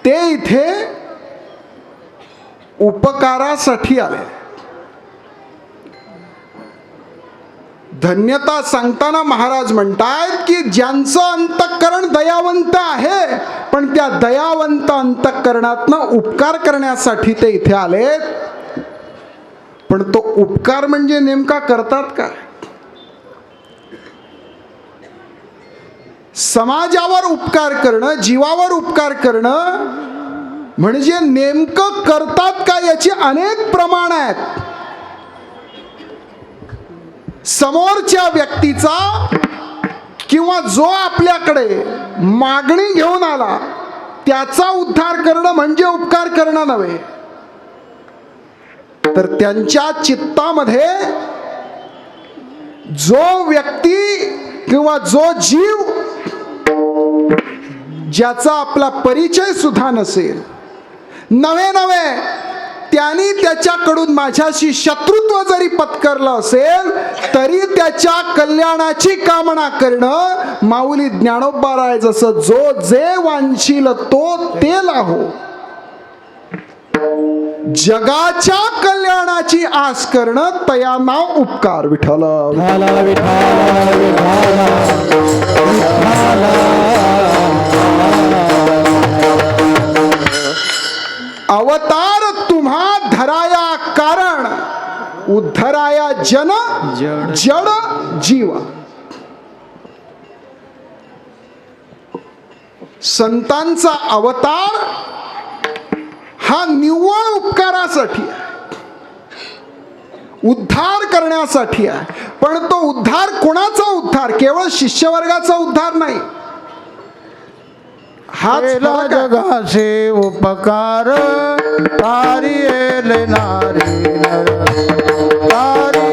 [SPEAKER 1] ते इथे उपकारासाठी आले. धन्यता सांगताना महाराज म्हणतायत की ज्यांचं अंतःकरण दयावंत आहे, पण त्या दयावंत अंतःकरणातनं उपकार करण्यासाठी ते इथे आलेत. पण तो उपकार म्हणजे नेमका करतात काय? समाजावर उपकार करणं, जीवावर उपकार करणं म्हणजे नेमकं करतात का याची अनेक प्रमाण आहेत. समोरच्या व्यक्तीचा किंवा जो आपल्याकडे मागणी घेऊन आला त्याचा उद्धार करणं म्हणजे उपकार करणं नव्हे, तर त्यांच्या चित्तामध्ये जो व्यक्ती किंवा जो जीव ज्याचा आपला परिचय सुद्धा नसेल, नवे नवे त्यांनी त्याच्याकडून माझ्याशी शत्रुत्व जरी पत्करलं असेल तरी त्याच्या कल्याणाची कामना करणं माऊली ज्ञानोबा राय जसं जो जे वांछील तो ते लाहो. जगाच्या कल्याणाची आस करणं तया नाव उपकार. विठ्ठल
[SPEAKER 2] विठाला विठाला विठाला
[SPEAKER 1] अवतार तुम्हा धराया कारण उद्धराया जन जड जीव. संतांचा अवतार हा निव्वळ उपकारासाठी आहे, उद्धार करण्यासाठी आहे. पण तो उद्धार कोणाचा उद्धार? केवळ शिष्यवर्गाचा उद्धार नाही. हाच फरक आहे.
[SPEAKER 3] जगाचे उपकार कार्य नारी नर कार्य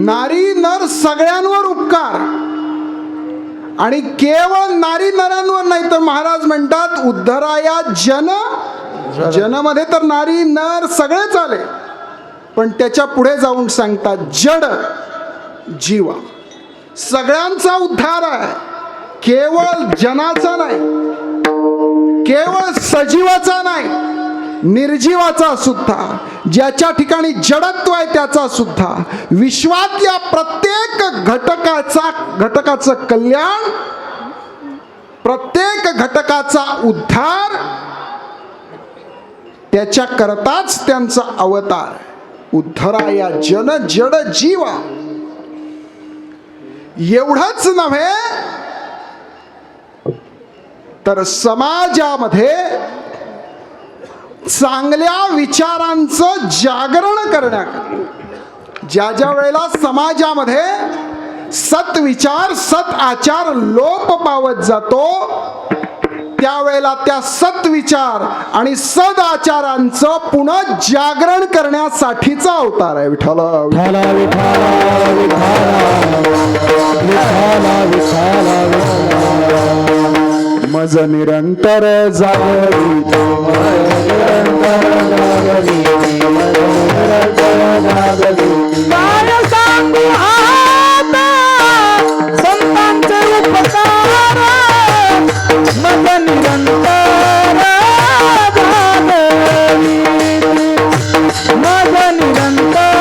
[SPEAKER 1] नारी नर सगळ्यांवर उपकार, आणि केवळ नारी नरांवर नाही तर महाराज म्हणतात उद्धराया जन जनमध्ये तर नारी नर सगळेच आले, पण त्याच्या पुढे जाऊन सांगतात जड जीवा. सगळ्यांचा उद्धार आहे, केवळ जनाचा नाही, केवळ सजीवाचा नाही, निर्जीवाचा सुद्धा, ज्याच्या ठिकाणी जडत्व आहे त्याचा सुद्धा, विश्वातल्या प्रत्येक घटकाचं कल्याण, प्रत्येक घटकाचा उद्धार त्याच्या करताच त्यांचा अवतार. उद्धराया जन जड जीवा. एवढंच नव्हे तर समाजामध्ये चांगल्या विचारांचं जागरण करण्याकरता, ज्या वेळेला समाजामध्ये सत्विचार सत आचार लोप पावत जातो त्यावेळेला त्या सत्विचार आणि सदाचारांचं पुनर्जागरण करण्यासाठीचा अवतार आहे. विठ्ठल
[SPEAKER 2] विठाला विठाला विठाला विठाला विठाला
[SPEAKER 1] मज निरंतर जागवी
[SPEAKER 3] काय सांगू आता संतांचे उपकार मग निरंतर जागवी, मग निरंतर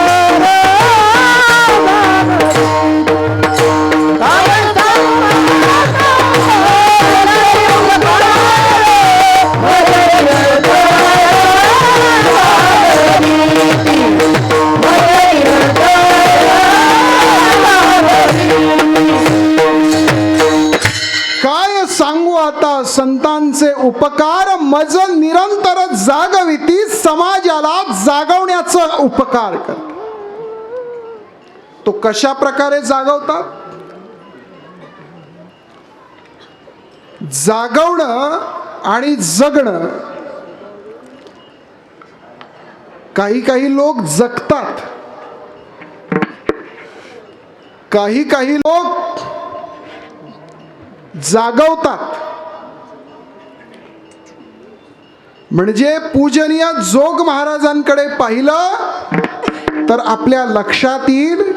[SPEAKER 1] संतांचे उपकार मज निरंतर जागविती, समाजाला जागवण्याचा उपकार करतात. तो कशा प्रकारे जागवतात? जागवणं आणि जगणं. काही काही लोक जगतात काही काही लोक जागवतात, म्हणजे पूजनीय जोग महाराजांकडे पाहिलं तर आपल्या लक्षात येईल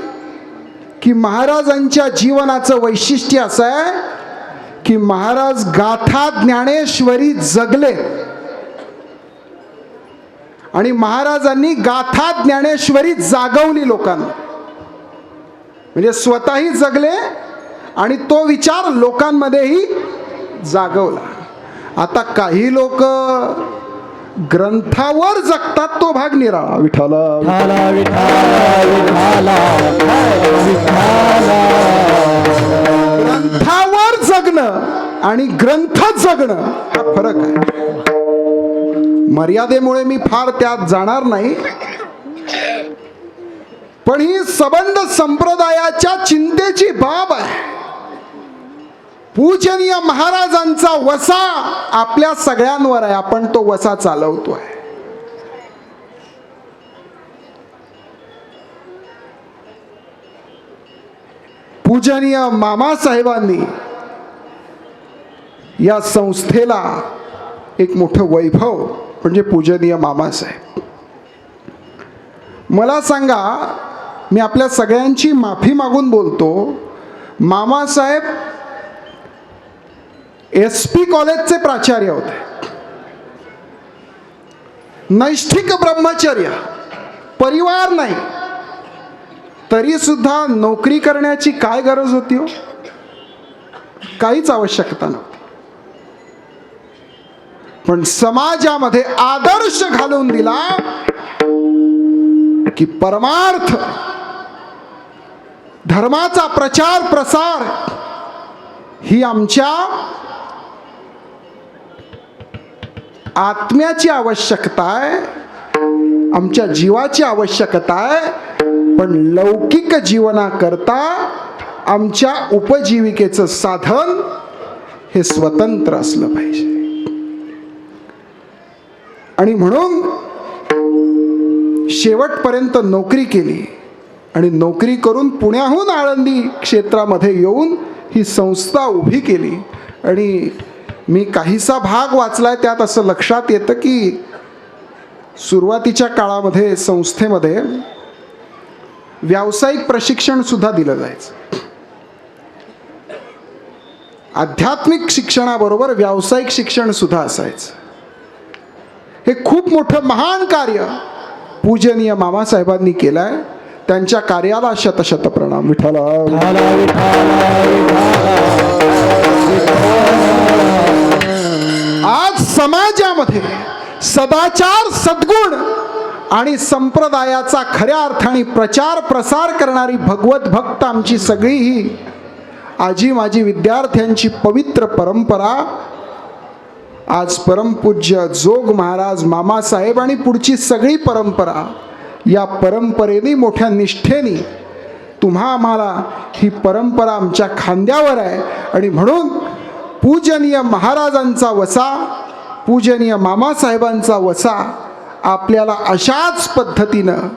[SPEAKER 1] की महाराजांच्या जीवनाचं वैशिष्ट्य असं आहे की महाराज गाथा ज्ञानेश्वरी जगले आणि महाराजांनी गाथा ज्ञानेश्वरी जागवली लोकांना, म्हणजे स्वतःही जगले आणि तो विचार लोकांमध्येही जागवला. आता काही लोक ग्रंथावर जगतात, तो भाग निराळा. विठाला
[SPEAKER 2] विठाला विठाला विठाला.
[SPEAKER 1] ग्रंथावर जगणं आणि ग्रंथ जगणं हा फरक आहे. मर्यादेमुळे मी फार त्यात जाणार नाही, पण ही संबंध संप्रदायाच्या चिंतेची बाब आहे. पूजनीय महाराजांचा वसा आपल्या सगळ्यांवर आहे, आपण तो वसा चालवतोय. पूजनीय मामासाहेबांनी या संस्थेला एक मोठं वैभव म्हणजे पूजनीय मामासाहेब. मला सांगा, मी आपल्या सगळ्यांची माफी मागून बोलतो, मामासाहेब SP कॉलेजचे प्राचार्य होते. नैष्ठिक ब्रह्मचर्य, परिवार नाही, तरी सुद्धा नोकरी करण्याची काय गरज होती हो? काहीच आवश्यकता नव्हती. पण समाजामध्ये आदर्श घालून दिला की परमार्थ, धर्माचा प्रचार प्रसार ही आमच्या आत्म्याची आवश्यकता आहे, आमच्या जीवाची आवश्यकता आहे. पण लौकिक जीवनाकरता आमच्या उपजीविकेचं साधन हे स्वतंत्र असलं पाहिजे. आणि म्हणून शेवटपर्यंत नोकरी केली आणि नोकरी करून पुण्याहून आळंदी क्षेत्रामध्ये येऊन ही संस्था उभी केली. आणि मी काहीसा भाग वाचलाय, त्यात असं लक्षात येतं की सुरुवातीच्या काळामध्ये संस्थेमध्ये व्यावसायिक प्रशिक्षण सुद्धा दिलं जायचं. आध्यात्मिक शिक्षणाबरोबर व्यावसायिक शिक्षण सुद्धा असायचं. हे खूप मोठं महान कार्य पूजनीय मामासाहेबांनी केलंय. त्यांच्या कार्याला शतशत प्रणाम. विठाला आज समाजामध्ये सदाचार, सद्गुण आणि संप्रदायाचा खऱ्या अर्थाने प्रचार प्रसार करणारी भगवत भक्त आमची सगळी ही आजी माजी विद्यार्थ्यांची पवित्र परंपरा आज परमपूज्य जोग महाराज मामासाहेब आणि पुढची सगळी परंपरा, या परंपरेने मोठ्या निष्ठेने तुम्हा आम्हाला ही परंपरा आमच्या खांद्यावर आहे. आणि म्हणून पूजनीय महाराजांचा वसा, पूजनीय मामासाहेबांचा वसा आपल्याला अशाच पद्धतीनं,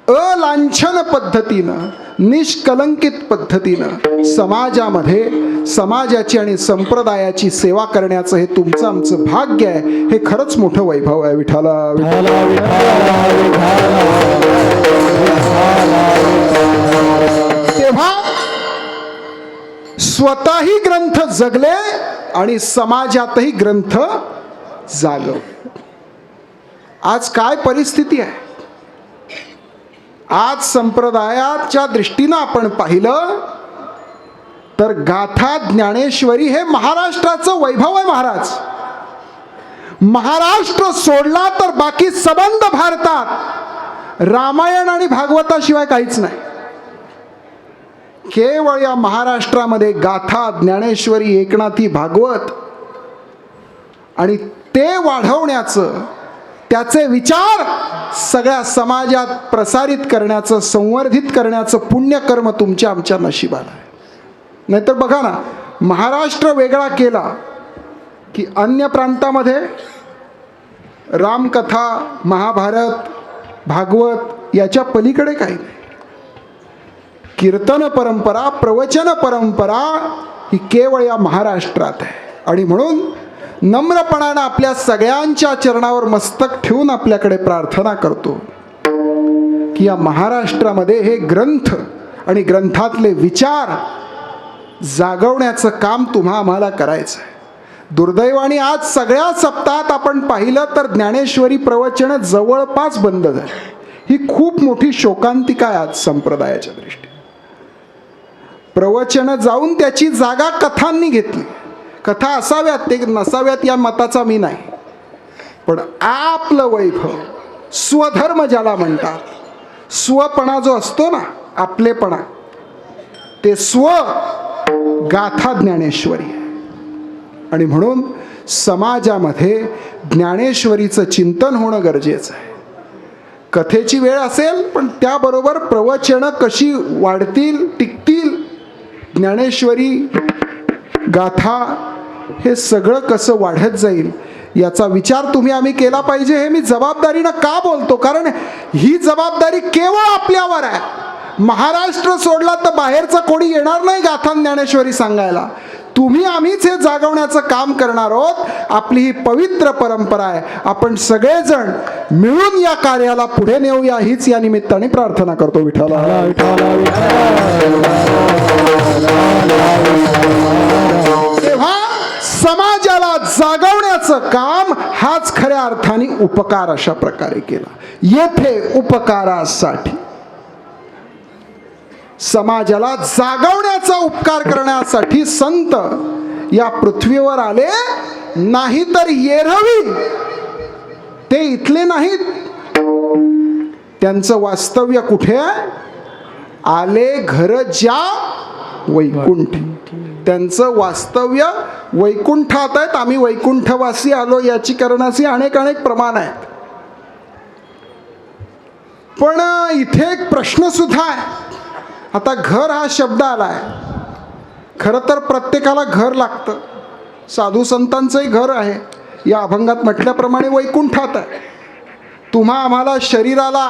[SPEAKER 1] अलांछन पद्धतीनं, निष्कलंकित पद्धतीनं समाजामध्ये समाजाची आणि संप्रदायाची सेवा करण्याचं हे तुमचं आमचं भाग्य आहे. हे खरंच मोठं वैभव आहे. विठाला तेव्हा स्वतःही ग्रंथ जगले आणि समाजातही ग्रंथ जागवले. आज काय परिस्थिती आहे? आज संप्रदायाच्या दृष्टीनं आपण पाहिलं तर गाथा ज्ञानेश्वरी हे महाराष्ट्राचं वैभव आहे. महाराष्ट्र सोडला तर बाकी सबंध भारतात रामायण आणि भागवताशिवाय काहीच नाही. केवळ या महाराष्ट्रामध्ये गाथा ज्ञानेश्वरी, एकनाथी भागवत आणि ते वाढवण्याचं, त्याचे विचार सगळ्या समाजात प्रसारित करण्याचं, संवर्धित करण्याचं पुण्यकर्म तुमच्या आमच्या नशिबाला आहे. नाहीतर बघा ना, महाराष्ट्र वेगळा केला की अन्य प्रांतामध्ये रामकथा, महाभारत, भागवत याच्या पलीकडे काही नाही. कीर्तन परंपरा, प्रवचन परंपरा ही केवळ या महाराष्ट्रात आहे. आणि म्हणून नम्रपणानं आपल्या सगळ्यांच्या चरणावर मस्तक ठेवून आपल्याकडे प्रार्थना करतो की या महाराष्ट्रामध्ये हे ग्रंथ आणि ग्रंथातले विचार जागवण्याचं काम तुम्हा आम्हाला करायचं आहे. दुर्दैवाने आज सगळ्या सप्ताहात आपण पाहिलं तर ज्ञानेश्वरी प्रवचन जवळपास बंद झाली. ही खूप मोठी शोकांतिका आहे आज संप्रदायाच्या दृष्टीने. प्रवचन जाऊन त्याची जागा कथांनी घेतली. कथा असाव्यात ते नसाव्यात या मताचा मी नाही, पण आपलं वैभव, स्वधर्म ज्याला म्हणतात, स्वपणा जो असतो ना, आपलेपणा, ते स्व गाथा ज्ञानेश्वरी आहे. आणि म्हणून समाजामध्ये ज्ञानेश्वरीचं चिंतन होणं गरजेचं आहे. कथेची वेळ असेल, पण त्याबरोबर प्रवचनं कशी वाढतील, टिकतील, ज्ञानेश्वरी गाथा हे सगळं कसं वाढत जाईल याचा विचार तुम्ही आम्ही केला पाहिजे. हे मी जबाबदारीनं का बोलतो, कारण ही जबाबदारी केवळ आपल्यावर आहे. महाराष्ट्र सोडला तर बाहेरचा कोणी येणार नाही गाथा ज्ञानेश्वरी सांगायला. तुम्ही आम्हीच हे जागवण्याचं काम करणार आहोत. आपली ही पवित्र परंपरा आहे. आपण सगळेजण मिळून या कार्याला पुढे नेऊया हीच या निमित्ताने प्रार्थना करतो. विठ्ठला. तेव्हा समाजाला जागवण्याचं काम हाच खऱ्या अर्थाने उपकार अशा प्रकारे केला. येथे उपकारासाठी समाजाला जागवण्याचा उपकार करण्यासाठी संत या पृथ्वीवर आले. नाही तर येरवी ते इथले नाहीत. त्यांचं वास्तव्य कुठे आहे? आले घर ज्या वैकुंठ. त्यांचं वास्तव्य वैकुंठात आहेत. आम्ही वैकुंठवासी आलो याची करण्याची अनेक प्रमाण आहेत. पण इथे एक प्रश्न सुद्धा आहे. आता घर हा शब्द आलाय. खरं तर प्रत्येकाला घर लागतं. साधू संतांचंही घर आहे. या अभंगात म्हटल्याप्रमाणे वैकुंठात आहे. तुम्हा आम्हाला शरीराला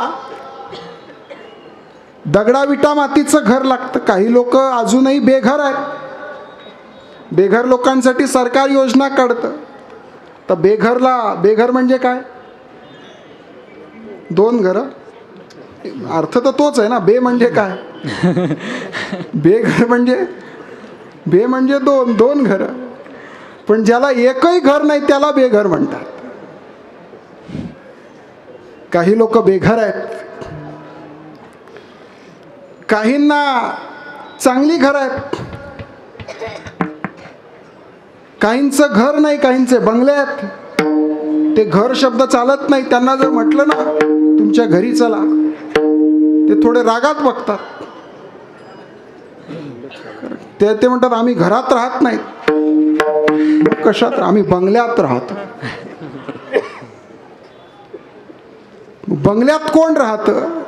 [SPEAKER 1] दगडा विटा मातीचं घर लागतं. काही लोक अजूनही बेघर आहेत. बेघर लोकांसाठी सरकार योजना काढतं. तर बेघर म्हणजे काय? दोन घरं. अर्थ तर तोच आहे ना. बे म्हणजे काय? बेघर म्हणजे दोन घर. पण ज्याला एकही घर नाही त्याला बेघर म्हणतात. काही लोक बेघर आहेत. काहींना चांगली घर आहेत. काहींचं घर नाही, काहींचे बंगले आहेत. ते घर शब्द चालत नाही. त्यांना जर म्हटलं ना तुमच्या घरी चला, ते थोडे रागात बघतात. ते म्हणतात आम्ही घरात राहत नाहीत. कशात? आम्ही बंगल्यात राहतो. बंगल्यात कोण राहतं?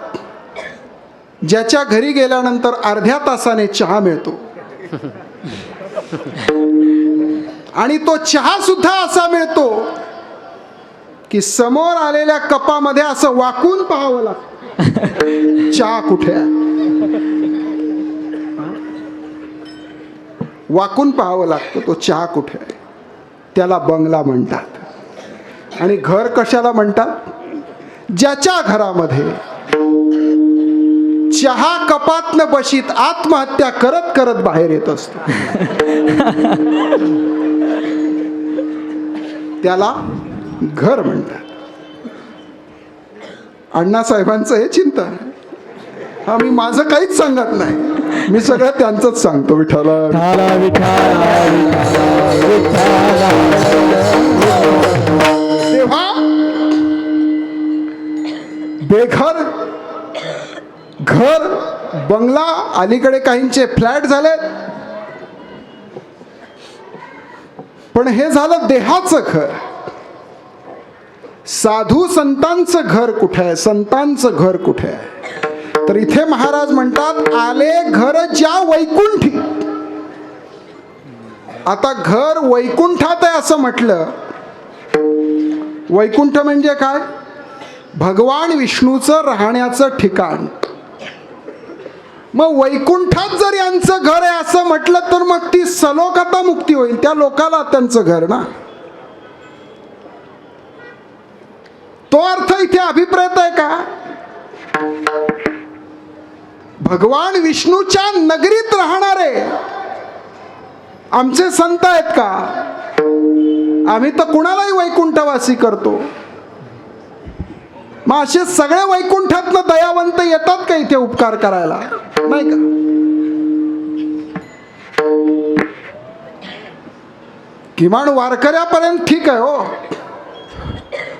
[SPEAKER 1] ज्याच्या घरी गेल्यानंतर अर्ध्या तासाने चहा मिळतो. आणि तो चहा सुद्धा असा मिळतो की समोर आलेल्या कपामध्ये असं वाकून पाहावं लागतं. चहा कुठे आहे? वाकून पाहावं लागतं तो चहा कुठे आहे. त्याला बंगला म्हणतात. आणि घर कशाला म्हणतात? ज्याच्या घरामध्ये चहा कपातनं बशीत आत्महत्या करत करत बाहेर येत असतो त्याला घर म्हणतात. अण्णासाहेबांचं हे चिंतन आहे. हा मी माझं काहीच सांगत नाही. मी सगळं त्यांचंच सांगतो. विठ्ठला. तेव्हा बेघर, घर, बंगला, अलीकडे काहींचे फ्लॅट झाले. पण हे झालं देहाचं घर. साधू संतांचं घर कुठे आहे? संतांचं घर कुठे आहे? तर इथे महाराज म्हणतात आले घर ज्या वैकुंठी. आता घर वैकुंठात आहे असं म्हटलं. वैकुंठ म्हणजे काय? भगवान विष्णूचं राहण्याचं ठिकाण. मग वैकुंठात जर यांचं घर आहे असं म्हटलं तर मग ती सलोकता मुक्ती होईल, त्या लोकाला त्यांचं घर ना. तो अर्थ इथे अभिप्रेत आहे का? भगवान विष्णूच्या नगरीत राहणारे आमचे संत आहेत का? आम्ही तर कुणालाही वैकुंठवासी करतो. मग असे सगळे वैकुंठातनं दयावंत येतात का इथे उपकार करायला? नाही का? किमान वारकऱ्यापर्यंत ठीक आहे हो,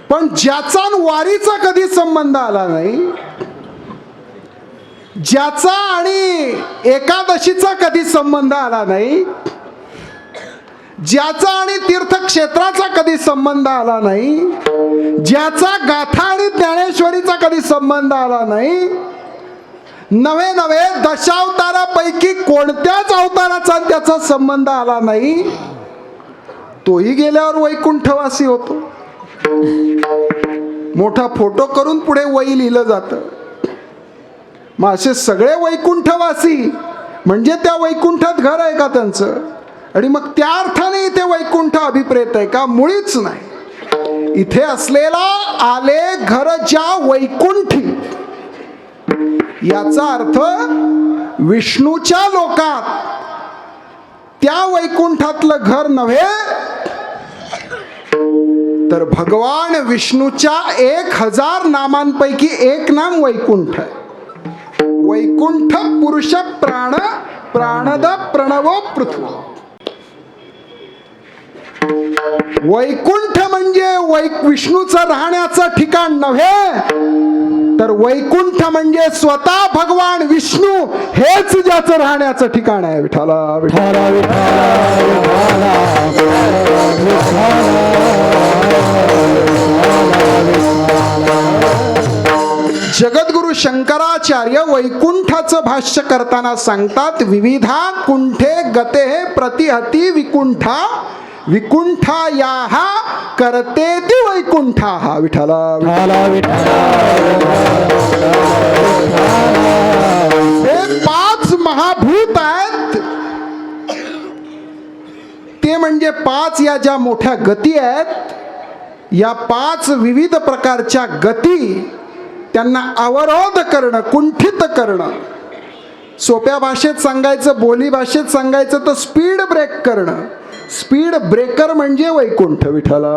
[SPEAKER 1] पण ज्याचा आणि वारीचा कधी संबंध आला नाही, ज्याचा आणि एकादशीचा कधी संबंध आला नाही, ज्याचा आणि तीर्थक्षेत्राचा कधी संबंध आला नाही, ज्याचा गाथा आणि ज्ञानेश्वरीचा कधी संबंध आला नाही, नवे नवे दशावतारापैकी कोणत्याच अवताराचा त्याचा संबंध आला नाही, तोही गेल्यावर वैकुंठवासी होतो. मोठा फोटो करून पुढे वै लिहिलं जातं. मग असे सगळे वैकुंठवासी म्हणजे त्या वैकुंठात घर आहे का त्यांचं? आणि मग त्या अर्थाने इथे वैकुंठ अभिप्रेत आहे का? मुळीच नाही. इथे असलेला आले घर ज्या वैकुंठी, याचा अर्थ विष्णूच्या लोकात त्या वैकुंठातलं घर नव्हे, तर भगवान विष्णूच्या 1000 नामांपैकी एक नाम वैकुंठ आहे. वैकुंठ पुरुष प्राण प्राणद प्रणवो पृथ्वी. वैकुंठ म्हणजे विष्णूचं राहण्याचं ठिकाण नव्हे, तर वैकुंठ म्हणजे स्वतः भगवान विष्णू हेच ज्याचं राहण्याचं ठिकाण आहे. विठाला विठाला जगद्गुरु शंकराचार्य वैकुंठाचं भाष्य करताना सांगतात, विविधा कुंठे गते प्रतिहती विकुंठा विकुंठा याहा करते ती वैकुंठा. हा विठाला हे 5 महाभूत आहेत. ते म्हणजे 5 या ज्या मोठ्या गती आहेत, या 5 विविध प्रकारच्या गती त्यांना अवरोध करणं, कुंठित करणं. सोप्या भाषेत सांगायचं, बोली भाषेत सांगायचं तर स्पीड ब्रेक करणं. स्पीड ब्रेकर म्हणजे वैकुंठ. विठाला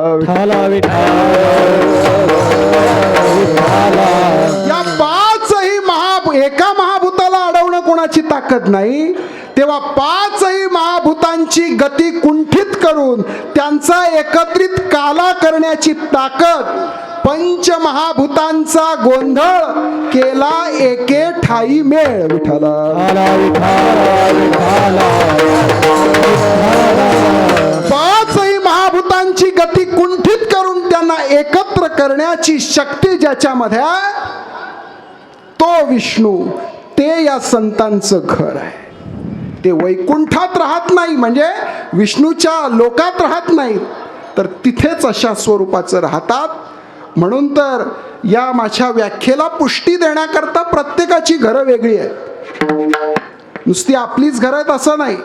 [SPEAKER 1] या 5ही एका महाभूताला अडवणं कोणाची ताकद नाही. तेव्हा 5ही महाभूतांची गती कुंठित करून त्यांचा एकत्रित काला करण्याची ताकद, पंचमहाभूतांचा गोंधळ केला एके ठाई मेळ. विठाला 5ही महाभूतांची गती कुंठित करून त्यांना एकत्र करण्याची शक्ती ज्याच्यामध्ये आहे, तो विष्णू, ते या संतांचं घर आहे. ते वैकुंठात राहत नाही म्हणजे विष्णूच्या लोकात राहत नाहीत, तर तिथेच अशा स्वरूपाचं राहतात. म्हणून तर या माझ्या व्याख्येला पुष्टी देण्याकरता प्रत्येकाची घरं वेगळी आहेत. नुसती आपलीच घरं आहेत असं नाही,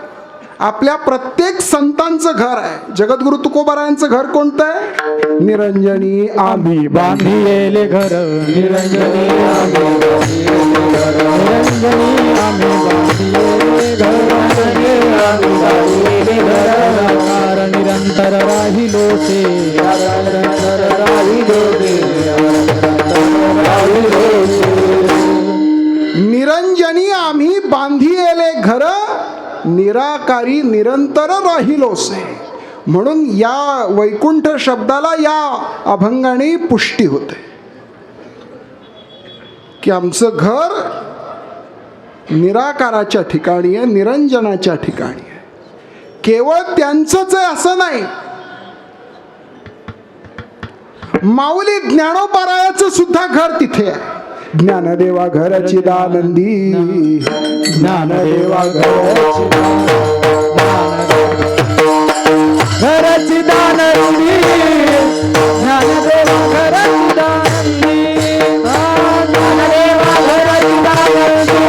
[SPEAKER 1] आपल्या प्रत्येक संतांचं घर आहे. जगद्गुरु तुकोबारायांचं घर कोणतं आहे? निरंजनी आम्ही
[SPEAKER 3] बांधिले घर, निरंजनी निरंतर राहिलो
[SPEAKER 1] निरंजनी आम्ही बांधिले घर, निराकारी निरंतर राहिलोसे. म्हणून या वैकुंठ शब्दाला या अभंगाने पुष्टी होते की आमचं घर निराकाराच्या ठिकाणी आहे, निरंजनाच्या ठिकाणी आहे. केवळ त्यांचंच आहे असं नाही, माऊली ज्ञानोबारायाचं सुद्धा घर तिथे आहे. ज्ञानदेवा घर चिदानंदी, ज्ञानदेवा
[SPEAKER 3] घर चिदानंदी, ज्ञानदेवा घर चिदानंदी, ज्ञानदेवा घर चिदानंदी,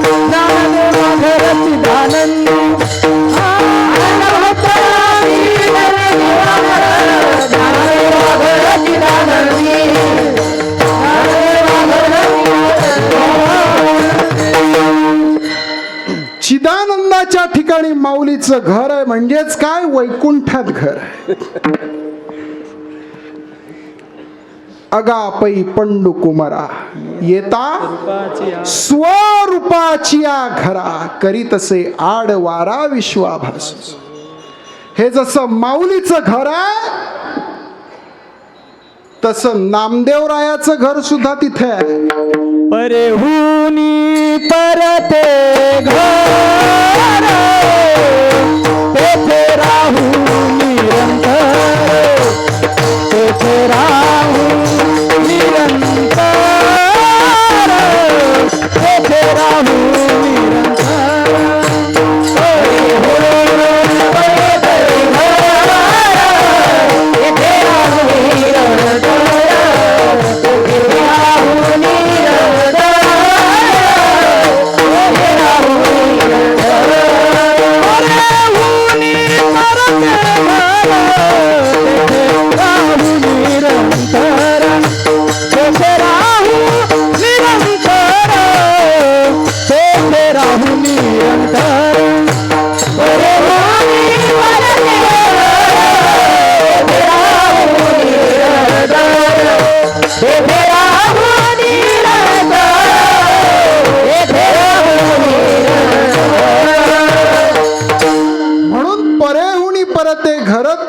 [SPEAKER 3] ज्ञानदेवा घरची दानंदी
[SPEAKER 1] चिदानंदाच्या ठिकाणी माऊलीचं घर आहे म्हणजेच काय, वैकुंठात घर आहे. अगापै पंडू कुमारा येता स्वरूपाचिया घरा, करीतसे आडवारा विश्वाभास. हे जसं माऊलीचं घर आहे तसं नामदेवरायाचं घर सुद्धा तिथे आहे.
[SPEAKER 3] परेहुनी परते घर तेथे राहू निरंतर, तेथे राहू निरंतर, तेथे राहू निरंतर. परेहुनी परते घर तेथे राहू निरंतर, तेथे राहू निरंतर.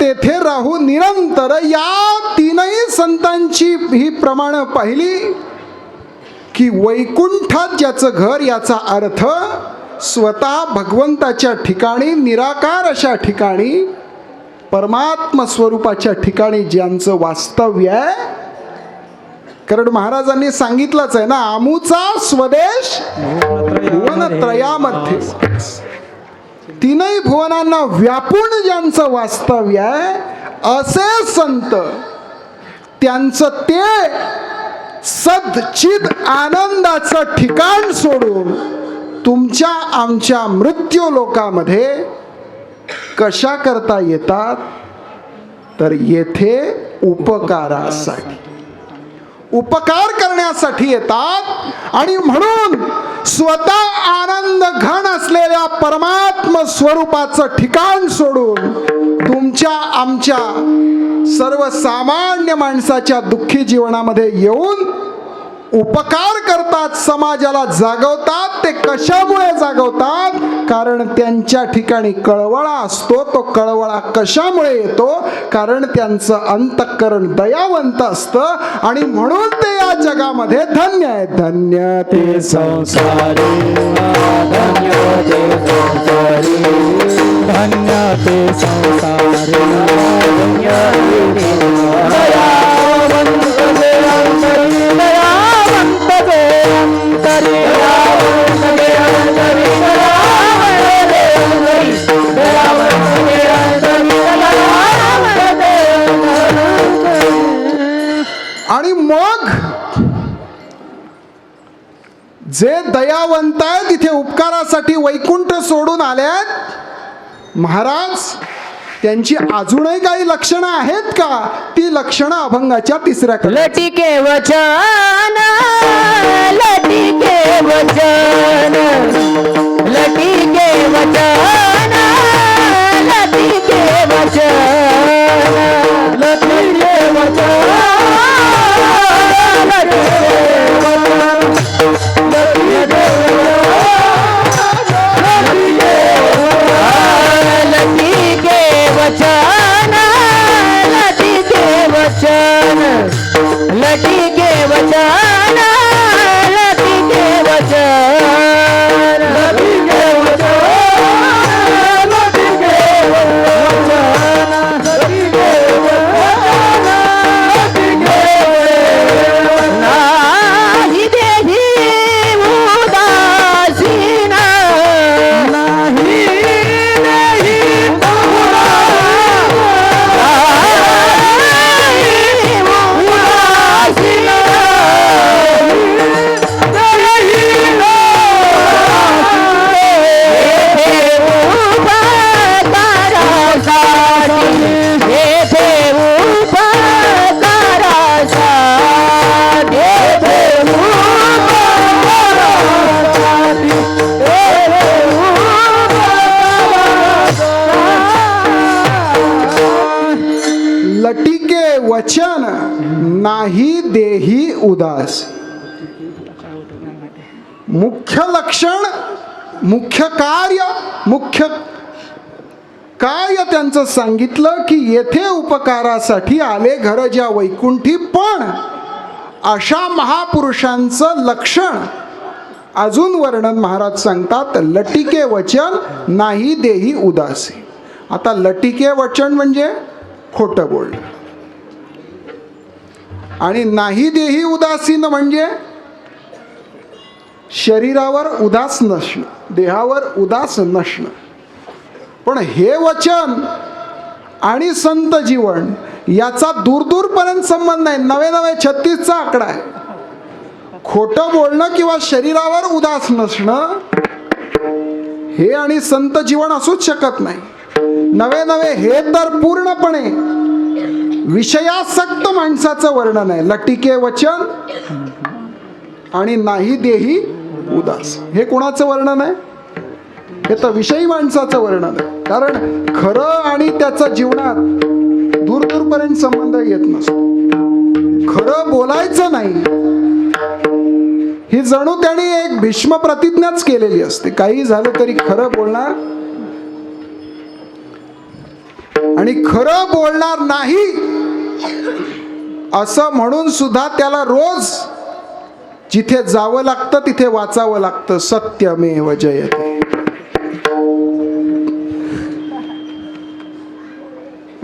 [SPEAKER 1] तेथे राहू निरंतर. या तीनही संतांची ही प्रमाण पाहिली की वैकुंठात ज्याचं घर, याचा अर्थ स्वतः भगवंताच्या ठिकाणी, निराकार अशा ठिकाणी, परमात्म स्वरूपाच्या ठिकाणी ज्यांचं वास्तव्य आहे. कारण महाराजांनी सांगितलंच आहे ना, आमुचा स्वदेश भुवनत्रयामध्ये. तीनही भुवनांना व्यापून ज्यांचं वास्तव्य आहे असे संत, त्यांचं ते सदचित आनंदाचं ठिकाण सोडून तुमच्या आमच्या मृत्यू लोकामध्ये कशा करता येतात, तर येथे उपकारासाठी, उपकार करण्यासाठी येतात. आणि म्हणून स्वतः आनंद घन असलेल्या परमात्म स्वरूपाचं ठिकाण सोडून तुमच्या आमच्या सर्वसामान्य माणसाच्या दुःखी जीवनामध्ये येऊन उपकार करतात, समाजाला जागवतात. ते कशामुळे जागवतात? कारण त्यांच्या ठिकाणी कळवळा असतो. तो कळवळा कशामुळे येतो? कारण त्यांचं अंतःकरण दयावंत असतं आणि म्हणून ते या जगामध्ये धन्य आहे. धन्य ते
[SPEAKER 3] संसारी, धन्य ते संसारी, धन्य ते संसारी, धन्य ते दयावंत जे अंतरी, दयावंत जे अंतरी, दयावंत जे अंतरी, दयावंत जे अंतरी, दयावंत जे अंतरी, दयावंत जे अंतरी.
[SPEAKER 1] आणि मग जे दयावंत आहे तिथे उपकारासाठी वैकुंठ सोडून आल्यात महाराज. त्यांची अजूनही काही लक्षणं आहेत का? ती लक्षणं अभंगाच्या तिसऱ्या
[SPEAKER 3] लटिके वचन, लटिके वचन, लटिके वचन, लटिके वचन, लटिके वचन, लटिके वचन, लटिके वचन, लटिके वचन, लटिके वचन, लटिके वचन, लटिके
[SPEAKER 1] देही उदास. मुख्य लक्षण, मुख्य कार्य त्यांचं सांगितलं की येथे उपकारासाठी आले घर ज्या वैकुंठी. पण अशा महापुरुषांचं लक्षण अजून वर्णन महाराज सांगतात. लटिके वचन नाही देही उदासी. आता लटिके वचन म्हणजे खोटं बोलणं, आणि नाही देही उदासीन म्हणजे शरीरावर उदास नसणं, देहावर उदास नसणं. पण हे वचन आणि संत जीवन याचा दूरपर्यंत संबंध नाही. 936चा आकडा आहे. खोटं बोलणं किंवा शरीरावर उदास नसणं हे आणि संत जीवन असूच शकत नाही. हे तर पूर्णपणे विषयासक्त माणसाचं वर्णन आहे. लटिके वचन आणि नाही देही उदास हे कोणाचं वर्णन आहे? हे तर विषयी माणसाचं वर्णन आहे. कारण खरं आणि त्याचा जीवनात दूरपर्यंत संबंध येत नसतो. खरं बोलायचं नाही ही जणू त्याने एक भीष्म प्रतिज्ञाच केलेली असते. काही झालं तरी खरं बोलणार आणि खरं बोलणार नाही असं म्हणून सुद्धा त्याला रोज जिथे जावं लागतं तिथे वाचावं लागतं. सत्यमेव जयते.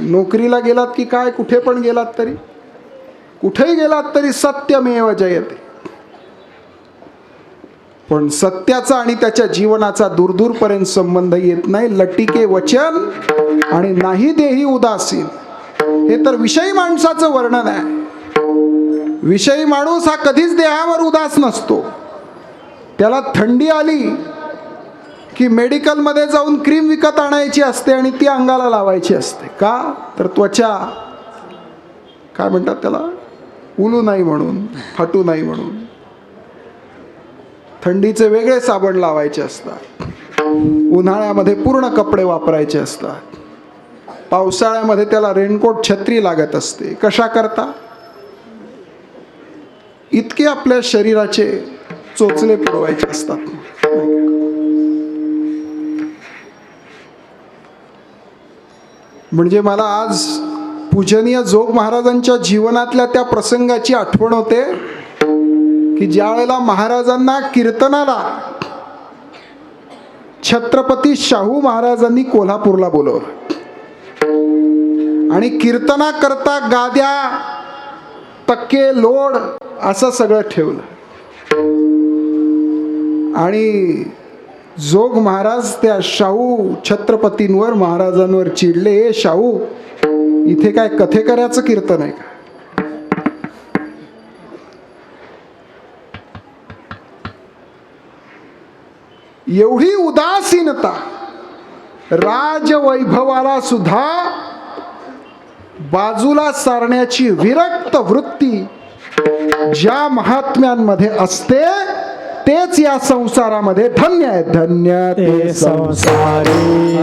[SPEAKER 1] नोकरीला गेलात की काय, कुठे पण गेलात तरी, कुठेही गेलात तरी सत्यमेव जयते. पण सत्याचा आणि त्याच्या जीवनाचा दूरपर्यंत संबंध येत नाही. लटिके वचन आणि नाही देही उदासीन हे तर विषयी माणसाचं वर्णन आहे. विषयी माणूस हा कधीच देहावर उदास नसतो. त्याला थंडी आली की मेडिकलमध्ये जाऊन क्रीम विकत आणायची असते आणि ती अंगाला लावायची असते. का तर त्वचा काय म्हणतात त्याला, उलू नाही म्हणून, फाटू नाही म्हणून. थंडीचे वेगळे साबण लावायचे असतात. उन्हाळ्यामध्ये पूर्ण कपडे वापरायचे असतात. पावसाळ्यामध्ये त्याला रेनकोट, छत्री लागत असते. कशा करता? इतके आपल्या शरीराचे चोचले पुरवायचे असतात. म्हणजे मला आज पूजनीय जोग महाराजांच्या जीवनातल्या त्या प्रसंगाची आठवण होते की ज्या वेळेला महाराजांना कीर्तनाला छत्रपती शाहू महाराजांनी कोल्हापूरला बोलवलं आणि कीर्तना करता गाद्या, तक्के, लोड असं सगळं ठेवलं. आणि जोग महाराज त्या शाहू छत्रपतींवर, महाराजांवर चिडले. ए शाहू, इथे काय कथेकऱ्याचं कीर्तन आहे का? एवढी उदासीनता, राजवैभवाला सुद्धा बाजूला सारण्याची विरक्त वृत्ती ज्या महात्म्यांमध्ये असते तेच या संसारामध्ये धन्य आहे. धन्य ते
[SPEAKER 2] संसारी,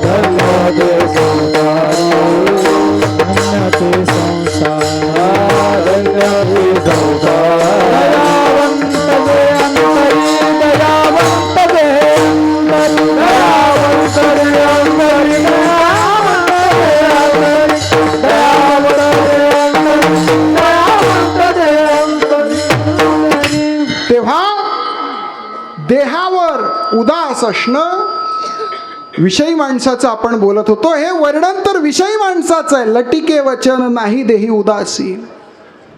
[SPEAKER 2] धन्य ते संसारी, धन्य ते संसारी, धन्य ते संसारी. दयावंत जे अंतरी, दयावंत जे अंतरी, दयावंत जे अंतरी.
[SPEAKER 1] तेव्हा देहावर उदास असणं विषयी माणसाचं आपण बोलत होतो. हे वर्णन तर विषयी माणसाचं आहे. लटिके वचन नाही देही उदासीन.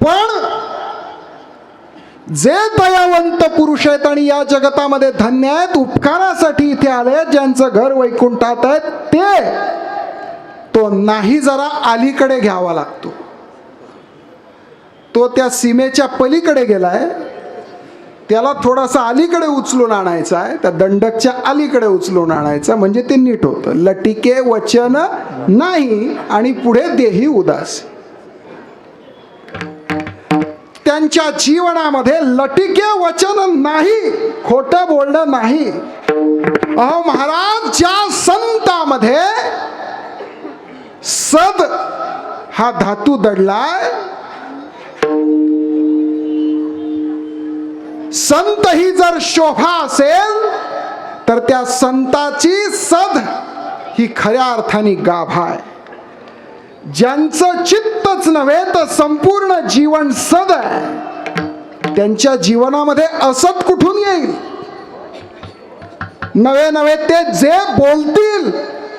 [SPEAKER 1] पण जे दयावंत पुरुष आहेत आणि या जगतामध्ये धन्य आहेत, उपकारासाठी इथे आले, ज्यांचं घर वैकुंठात आहे, ते तो नाही जरा अलीकडे घ्यावा लागतो. तो त्या सीमेच्या पलीकडे गेलाय, त्याला थोडासा अलीकडे उचलून आणायचा आहे. त्या दंडकच्या अलीकडे उचलून आणायचा, म्हणजे ते नीट होतं. लटिके वचन नाही आणि पुढे देही उदास. त्यांच्या जीवनामध्ये लटिके वचन नाही, खोटं बोलणं नाही. अहो महाराज, ज्या संतामध्ये सद हा धातू दडलाय संत ही जर शोभा असेल तर त्या संताची सद ही खऱ्या अर्थाने गाभा आहे. ज्यांचं चित्तच नव्हे तर संपूर्ण जीवन सद आहे, त्यांच्या जीवनामध्ये असत कुठून येईल? नवे नवे ते जे बोलतील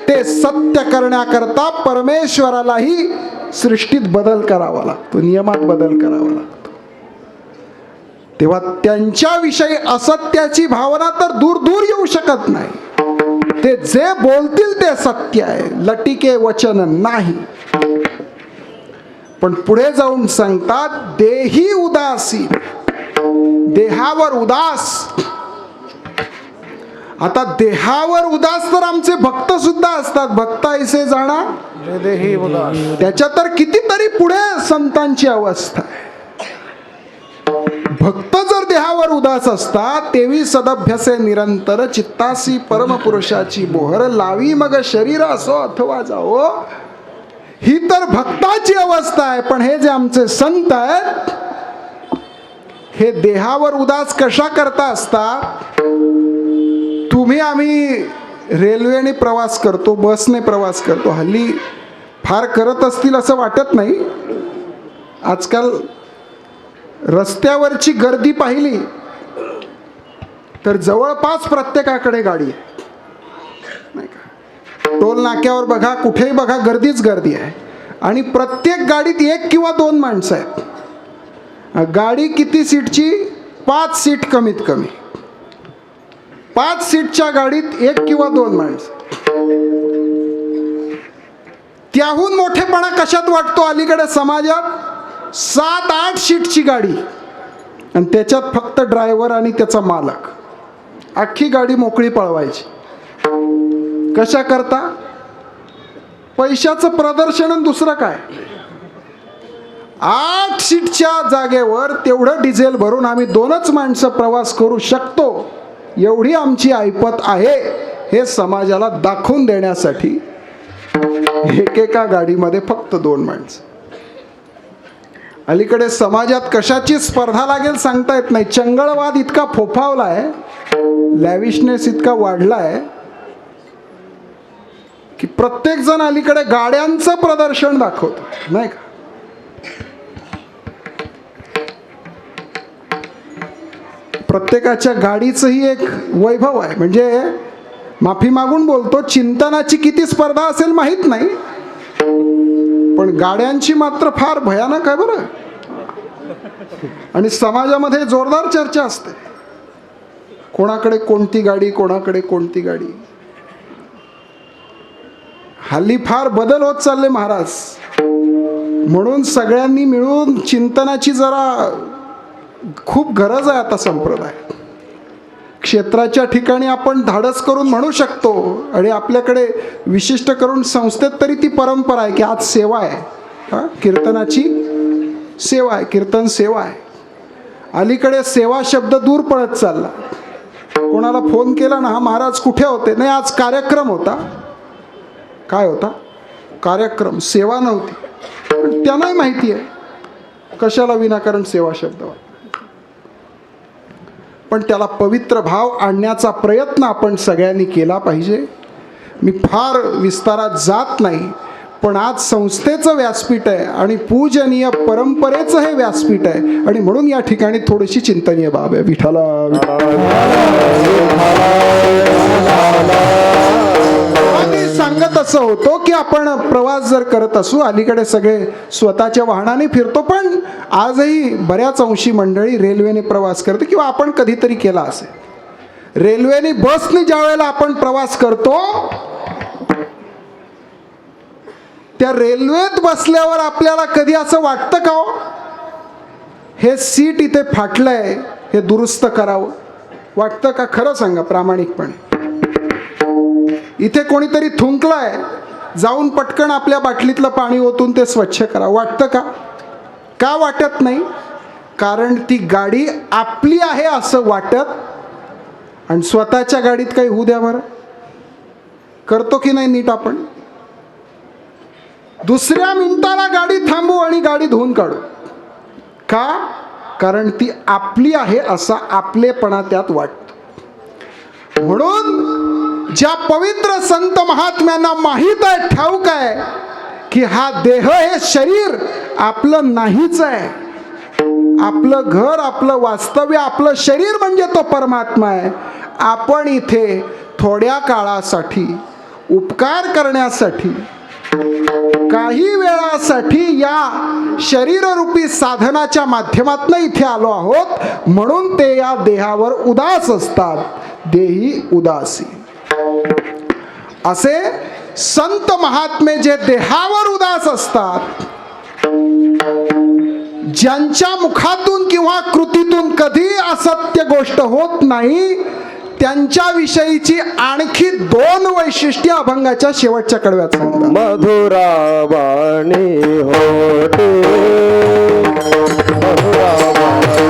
[SPEAKER 1] ते सत्य करण्याकरता परमेश्वरालाही सृष्टीत बदल करावा लागतो, नियमात बदल करावा लागतो. तेव्हा त्यांच्याविषयी असत्याची भावना तर दूर दूर येऊ शकत नाही. ते जे बोलतील ते सत्य आहे, लटिके वचन नाही. पण पुढे जाऊन सांगतात देही उदासी, देहावर उदास. आता देहावर उदास तर आमचे भक्त सुद्धा असतात. भक्त ऐसे जाणा
[SPEAKER 2] देही उदास.
[SPEAKER 1] त्याच्या तर कितीतरी पुढे संतांची अवस्था आहे. भक्त जर देहावर उदास असतात, तेवी सदभ्यसे निरंतर चित्तासी परमपुरुषाची मोहर लावी मग शरीर असो अथवा जाओ. ही तर भक्ताची अवस्था आहे. पण हे जे आमचे संत आहेत हे देहावर उदास कशा करता असतात? तुम्ही आम्ही रेल्वेने प्रवास करतो, बसने प्रवास करतो. हल्ली फार करत असतील असं वाटत नाही. आजकाल रस्त्यावरची गर्दी पाहिली तर जवळपास प्रत्येकाकडे गाडी आहे, नाही का? टोल नाक्यावर बघा, कुठेही बघा, गर्दीच गर्दी आहे. आणि प्रत्येक गाडीत 1 किंवा 2 माणसं आहेत. गाडी किती सीटची? 5 सीट कमीत कमी. 5 सीटच्या गाडीत 1 किंवा 2 माणसं. त्याहून मोठेपणा कशात वाटतो अलीकडे समाजात? 7-8 सीटची गाडी आणि त्याच्यात फक्त ड्रायव्हर आणि त्याचा मालक. अख्खी गाडी मोकळी पळवायची. कशा करता? पैशाचं प्रदर्शन आणि दुसरं काय? 8 सीटच्या जागेवर तेवढं डिझेल भरून आम्ही 2च माणसं प्रवास करू शकतो, एवढी आमची ऐपत आहे. हे समाजाला दाखवून देण्यासाठी एकेका गाडीमध्ये फक्त 2 माणसं. अलीकडे समाजात कशाची स्पर्धा लागेल सांगता येत नाही. चंगळवाद इतका फोफावला आहे, लॅविशनेस इतका वाढला आहे की प्रत्येक जण अलीकडे गाड्यांचं प्रदर्शन दाखवतो, नाही का? प्रत्येकाच्या गाडीचंही एक वैभव आहे. म्हणजे माफी मागून बोलतो, चिंतनाची किती स्पर्धा असेल माहीत नाही, पण गाड्यांची मात्र फार भयानक आहे बरं. आणि समाजामध्ये जोरदार चर्चा असते, कोणाकडे कोणती गाडी, कोणाकडे कोणती गाडी. हल्ली फार बदल होत चालले महाराज. म्हणून सगळ्यांनी मिळून चिंतनाची जरा खूप गरज आहे आता. संप्रदाय क्षेत्राच्या ठिकाणी आपण धाडस करून म्हणू शकतो, आणि आपल्याकडे विशिष्ट करून संस्थेत तरी ती परंपरा आहे की आज सेवा आहे, कीर्तनाची सेवा आहे, कीर्तन सेवा आहे. अलीकडे सेवा शब्द दूर पडत चालला. कोणाला फोन केला ना, हा महाराज कुठे होते? नाही, आज कार्यक्रम होता. काय होता? कार्यक्रम, सेवा नव्हती. पण त्यांनाही माहिती आहे कशाला विनाकारण सेवा शब्द वापरला. पण त्याला पवित्र भाव आणण्याचा प्रयत्न आपण सगळ्यांनी केला पाहिजे. मी फार विस्तारात जात नाही, पण आज संस्थेचं व्यासपीठ आहे आणि पूजनीय परंपरेचं हे व्यासपीठ आहे, आणि म्हणून या ठिकाणी थोडीशी चिंतनीय बाब आहे. विठ्ठला आधी सांगत असं होतो की आपण प्रवास जर करत असू, अलीकडे सगळे स्वतःच्या वाहनाने फिरतो, पण आजही बऱ्याच अंशी मंडळी रेल्वेने प्रवास करते किंवा आपण कधीतरी केला असेल. रेल्वेने, बसने ज्या वेळेला आपण प्रवास करतो, त्या रेल्वेत बसल्यावर आपल्याला कधी असं वाटतं का हो, हे सीट इथे फाटलंय, हे दुरुस्त करावं? वाटतं का? खरं सांगा प्रामाणिकपणे. इथे कोणीतरी थुंकलंय, जाऊन पटकन आपल्या बाटलीतलं पाणी ओतून ते स्वच्छ करा, वाटतं का? का वाटत नाही? कारण ती गाडी आपली आहे असं वाटत, आणि स्वतःच्या गाडीत काही होऊ द्या बरं, करतो की नाही नीट आपण? दुसऱ्या मिनिटाला गाडी थांबू आणि गाडी धुवून काढू. का? कारण ती आपली आहे असा आपलेपणा त्यात वाटतो. म्हणून ज्या पवित्र संत महात्म्यांना माहीत आहे, ठाऊक आहे की हा देह हे शरीर आपलं नाहीच आहे, आपलं घर, आपलं वास्तव्य, आपलं शरीर म्हणजे तो परमात्मा आहे. आपण इथे थोड्या काळासाठी, उपकार करण्यासाठी, काही वेळासाठी या शरीररूपी साधनाच्या माध्यमातून इथे आलो आहोत. म्हणून ते या देहावर उदास असतात. देही उदासी असे संत महात्मे जे देहावर उदास असतात, ज्यांच्या मुखातून किंवा कृतीतून कधी असत्य गोष्ट होत नाही, त्यांच्याविषयीची आणखी 2 वैशिष्ट्ये अभंगाच्या शेवटच्या कडव्यात सांगतात.
[SPEAKER 2] मधुरा वाणी होते, मधुरा वाणी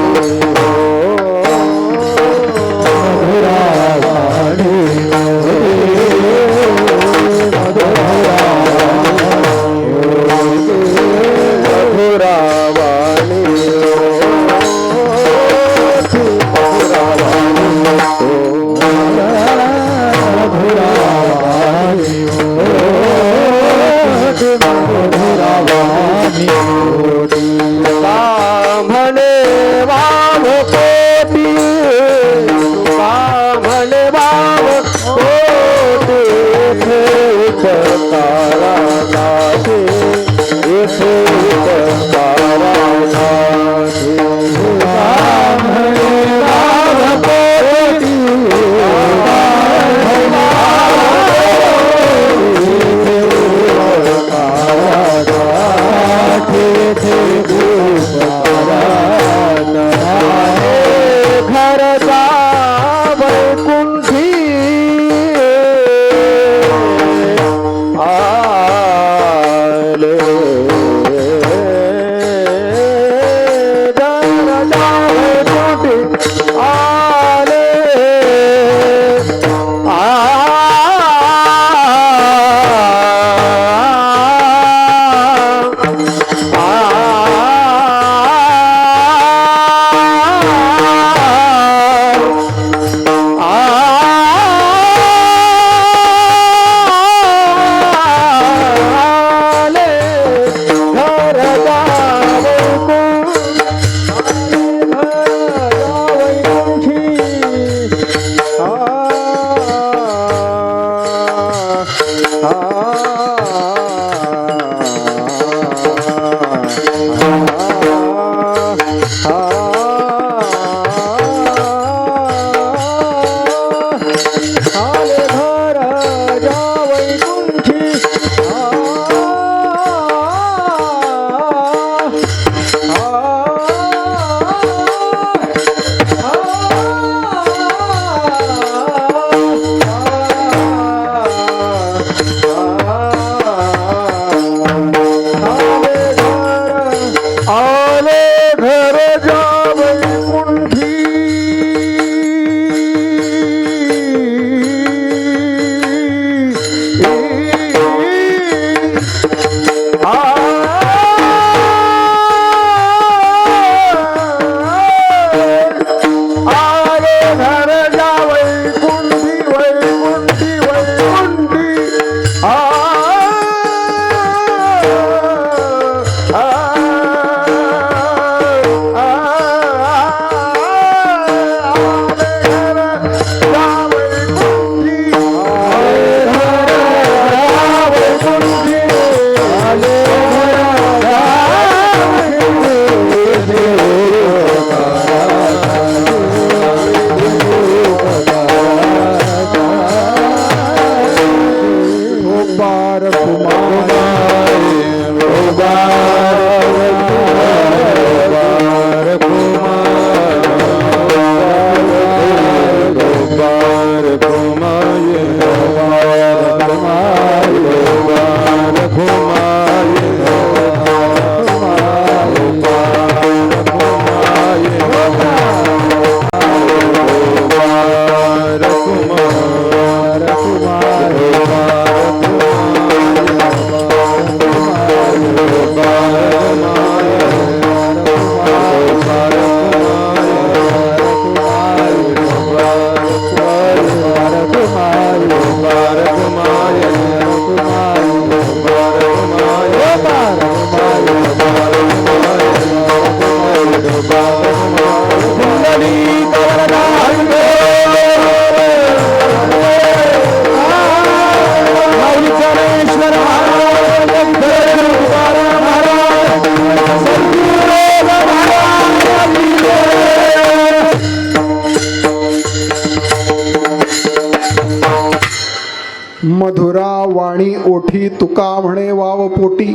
[SPEAKER 1] मधुरा वाणी ओठी तुका म्हणे वाव पोटी.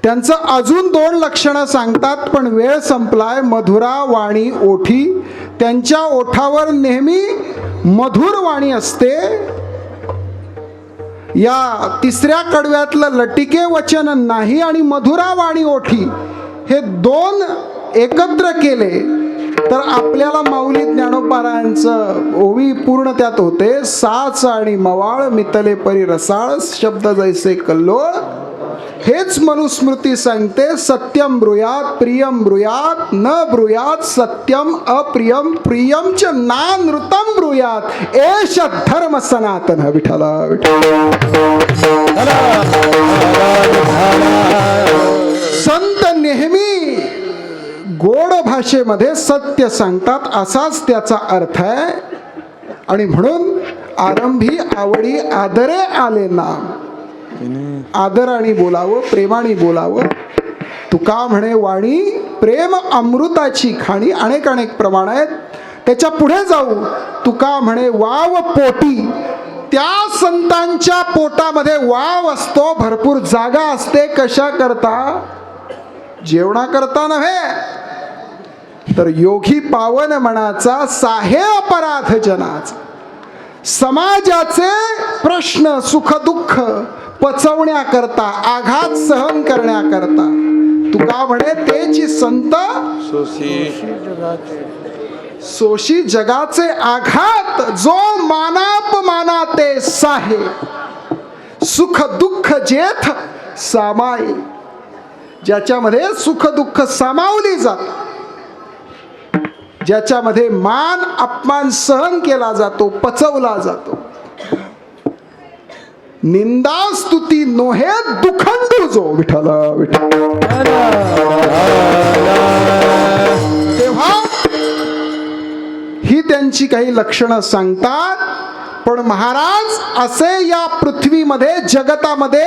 [SPEAKER 1] त्यांचं अजून 2 लक्षणं सांगतात, पण वेळ संपलाय. मधुरा वाणी ओठी, त्यांच्या ओठावर नेहमी मधुर वाणी असते. या 3ऱ्या कडव्यातलं लटिके वचन नाही आणि मधुरा वाणी ओठी हे 2 एकत्र केले तर आपल्याला माऊली ज्ञानोबारायांचं ओवी पूर्ण त्यात होते. साच आणि मवाळ मितले परी रसाळ, शब्द जैसे कल्लोळ. हेच मनुस्मृती सांगते, सत्यम ब्रूयात प्रियम ब्रूयात न ब्रूयात सत्यम अप्रियम प्रियम च नानृतम ब्रूयात एष धर्म सनातन. विठ्ठला संत नेहमी गोड भाषेमध्ये सत्य सांगतात, असाच त्याचा अर्थ आहे. आणि म्हणून आरंभी आवडी आदरे आले नाम. आदराने बोलावं, प्रेमाने बोलावं. तुका म्हणे वाणी प्रेम अमृताची खाणी. अनेक प्रमाण आहेत. त्याच्या पुढे जाऊ, तुका म्हणे वाव पोटी. त्या संतांच्या पोटामध्ये वाव असतो, भरपूर जागा असते. कशा करता? जेवणा करता नव्हे, तर योगी पावन मनाचा साहे अपराध जनाचा. समाजाचे प्रश्न सुख दुःख पचवण्याकरता, आघात सहन करण्याकरता. तुका म्हणे तेची संत सोशी जगाचे आघात. जो मानापमाना ते साहे, सुख दुःख जेथ सामाई. ज्याच्यामध्ये सुख दुःख सामावली जातात, ज्याच्यामध्ये मान अपमान सहन केला जातो, पचवला जातो. निंदा स्तुती नोहे दुखंडू जो. विठ्ठला तेव्हा ही त्यांची काही लक्षणं सांगतात. पण महाराज असे या पृथ्वीमध्ये जगतामध्ये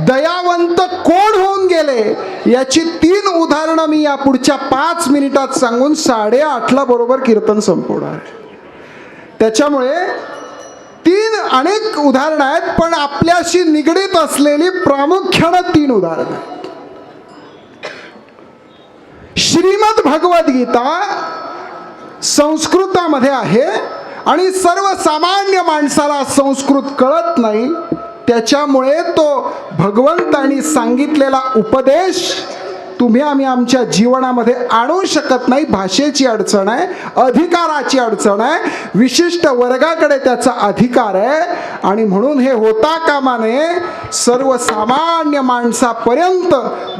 [SPEAKER 1] दयावंत कोण होऊन गेले याची 3 उदाहरणं मी या पुढच्या 5 मिनिटात सांगून 8:30ला बरोबर कीर्तन संपवणार. त्याच्यामुळे 3 अनेक उदाहरणं आहेत, पण आपल्याशी निगडीत असलेली प्रामुख्यानं 3 उदाहरणं. श्रीमद भगवद्गीता संस्कृतामध्ये आहे आणि सर्वसामान्य माणसाला संस्कृत कळत नाही. त्याच्यामुळे तो भगवंतांनी सांगितलेला उपदेश तुम्ही आम्ही आमच्या जीवनामध्ये आणू शकत नाही. भाषेची अडचण आहे, अधिकाराची अडचण आहे, विशिष्ट वर्गाकडे त्याचा अधिकार आहे. आणि म्हणून हे होता कामा नये. सर्वसामान्य माणसापर्यंत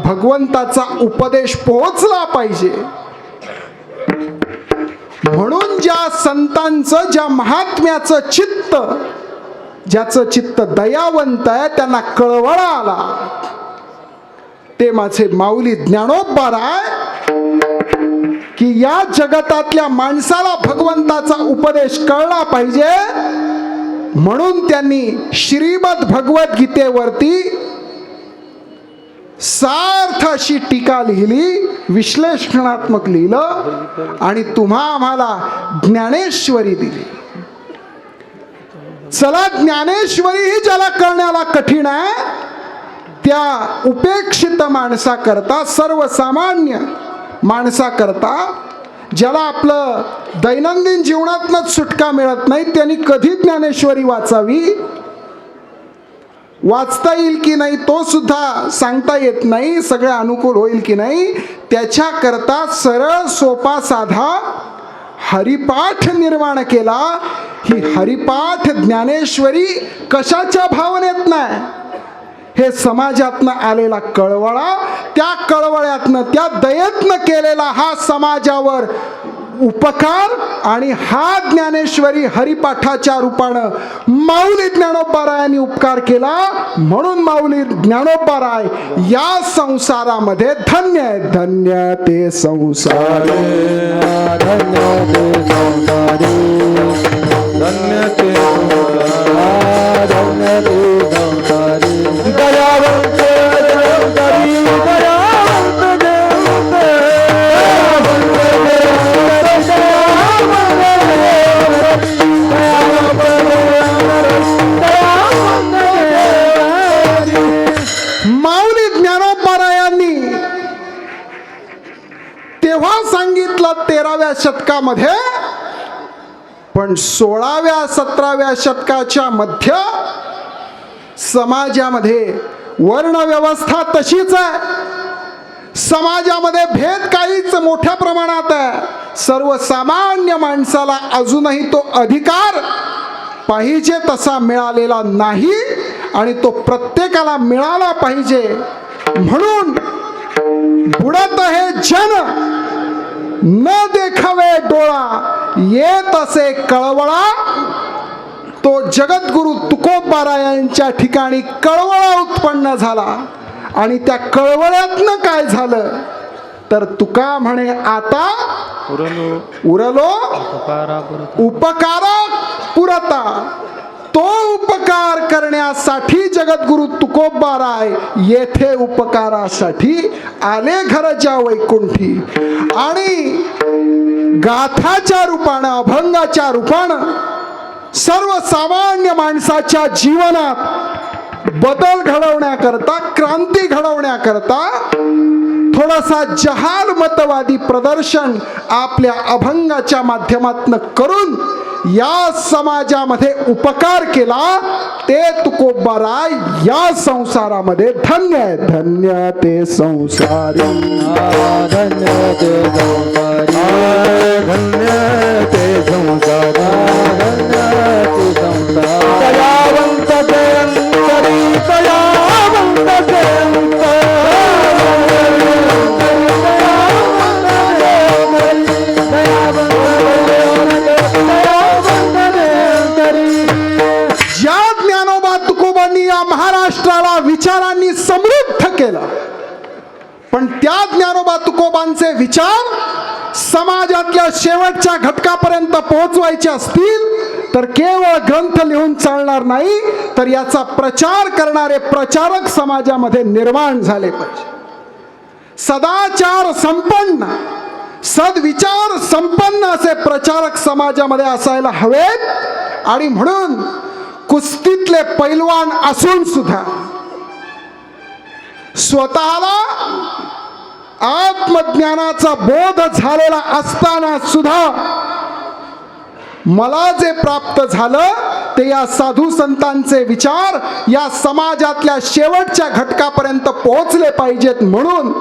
[SPEAKER 1] भगवंताचा उपदेश पोहोचला पाहिजे. म्हणून ज्या संतांचं, ज्या महात्म्याचं चित्त, ज्याचं चित्त दयावंत आहे, त्यांना कळवळा आला. ते माझे माऊली ज्ञानोबाराय की या जगतातल्या माणसाला भगवंताचा उपदेश कळला पाहिजे. म्हणून त्यांनी श्रीमद भगवद्गीतेवरती सार्थ अशी टीका लिहिली, विश्लेषणात्मक लिहिलं आणि तुम्हा आम्हाला ज्ञानेश्वरी दिली. चला, ज्ञानेश्वरी ही ज्याला कळण्याला कठीण आहे त्या उपेक्षित माणसाकरता, सर्वसामान्य माणसाकरता, ज्याला आपलं दैनंदिन जीवनातनच सुटका मिळत नाही, त्यांनी कधी ज्ञानेश्वरी वाचावी, वाचता येईल की नाही तो सुद्धा सांगता येत नाही, सगळे अनुकूल होईल की नाही, त्याच्याकरता सरळ सोपा साधा हरिपाठ निर्माण केला. ही हरिपाठ ज्ञानेश्वरी कशाच्या भावनेत नाही, हे समाजातनं आलेला कळवळा, त्या कळवळ्यातनं, त्या दयेतनं केलेला हा समाजावर उपकार आणि हा ज्ञानेश्वरी हरिपाठाच्या रूपानं माऊली ज्ञानोबारायांनी उपकार केला, म्हणून माऊली ज्ञानोबाराय या संसारामध्ये धन्य आहे. धन्य ते संसार,
[SPEAKER 2] धन्य ते संसारी, धन्य ते संसार, धन्य ते संसारी. दयावंत देवतारी, दयावंत
[SPEAKER 1] माऊली ज्ञानोबारायांनी तेव्हा सांगितलं 13व्या शतकामध्ये, पण 16व्या 17व्या शतकाच्या मध्य समाजामध्ये वर्णव्यवस्था तशीच आहे. समाजामध्ये भेद काहीच मोठ्या प्रमाणात आहे. सर्वसामान्य माणसाला अजूनही तो अधिकार पाहिजे तसा मिळालेला नाही आणि तो प्रत्येकाला मिळाला पाहिजे. म्हणून बुडत हे जन न देखावे डोळा, येत असे कळवळा. तो जगद्गुरु तुकोबारायांच्या ठिकाणी कळवळा उत्पन्न झाला आणि त्या कळवळ्यातनं काय झालं तर तुका म्हणे आता उरलो उपकारा पुरता. तो उपकार करण्यासाठी जगद्गुरु तुकोबाराय येथे उपकारासाठी आले घरच्या वैकुंठी. आणि गाथाच्या रूपानं अभंगाच्या रूपानं सर्वसामान्य माणसाच्या जीवनात बदल घडवण्याकरता, क्रांती घडवण्याकरता थोडासा जहाल मतवादी प्रदर्शन आपल्या अभंगाच्या माध्यमातून करून या समाजामध्ये उपकार केला. ते तुकोबाराय या संसारामध्ये धन्य आहे. धन्य ते संसारी,
[SPEAKER 2] धन्य ते संसारी, धन्य ते संसारी, धन्य ते संसारी. दयावंत देवतारी, दयावंत देवतारी,
[SPEAKER 1] ज्या ज्ञानोबा तुकोबांनी या महाराष्ट्राला विचारांनी समृद्ध केलं, पण त्या ज्ञानोबा तुकोबांचे विचार समाजातल्या शेवटच्या घटकापर्यंत पोहोचवायचे असतील तर केवळ ग्रंथ लिहून चालणार नाही, तर याचा प्रचार करणारे प्रचारक समाजामध्ये निर्माण झाले पाहिजे. सदाचार संपन्न, सद्विचार संपन्न असे प्रचारक समाजामध्ये असायला हवेत. आणि म्हणून कुस्तीतले पैलवान असून सुद्धा स्वतःला आत्मज्ञानाचा बोध झालेला असताना सुद्धा मला जे प्राप्त झालं ते या साधू संतांचे विचार या समाजातल्या शेवटच्या घटकापर्यंत पोहोचले पाहिजेत. म्हणून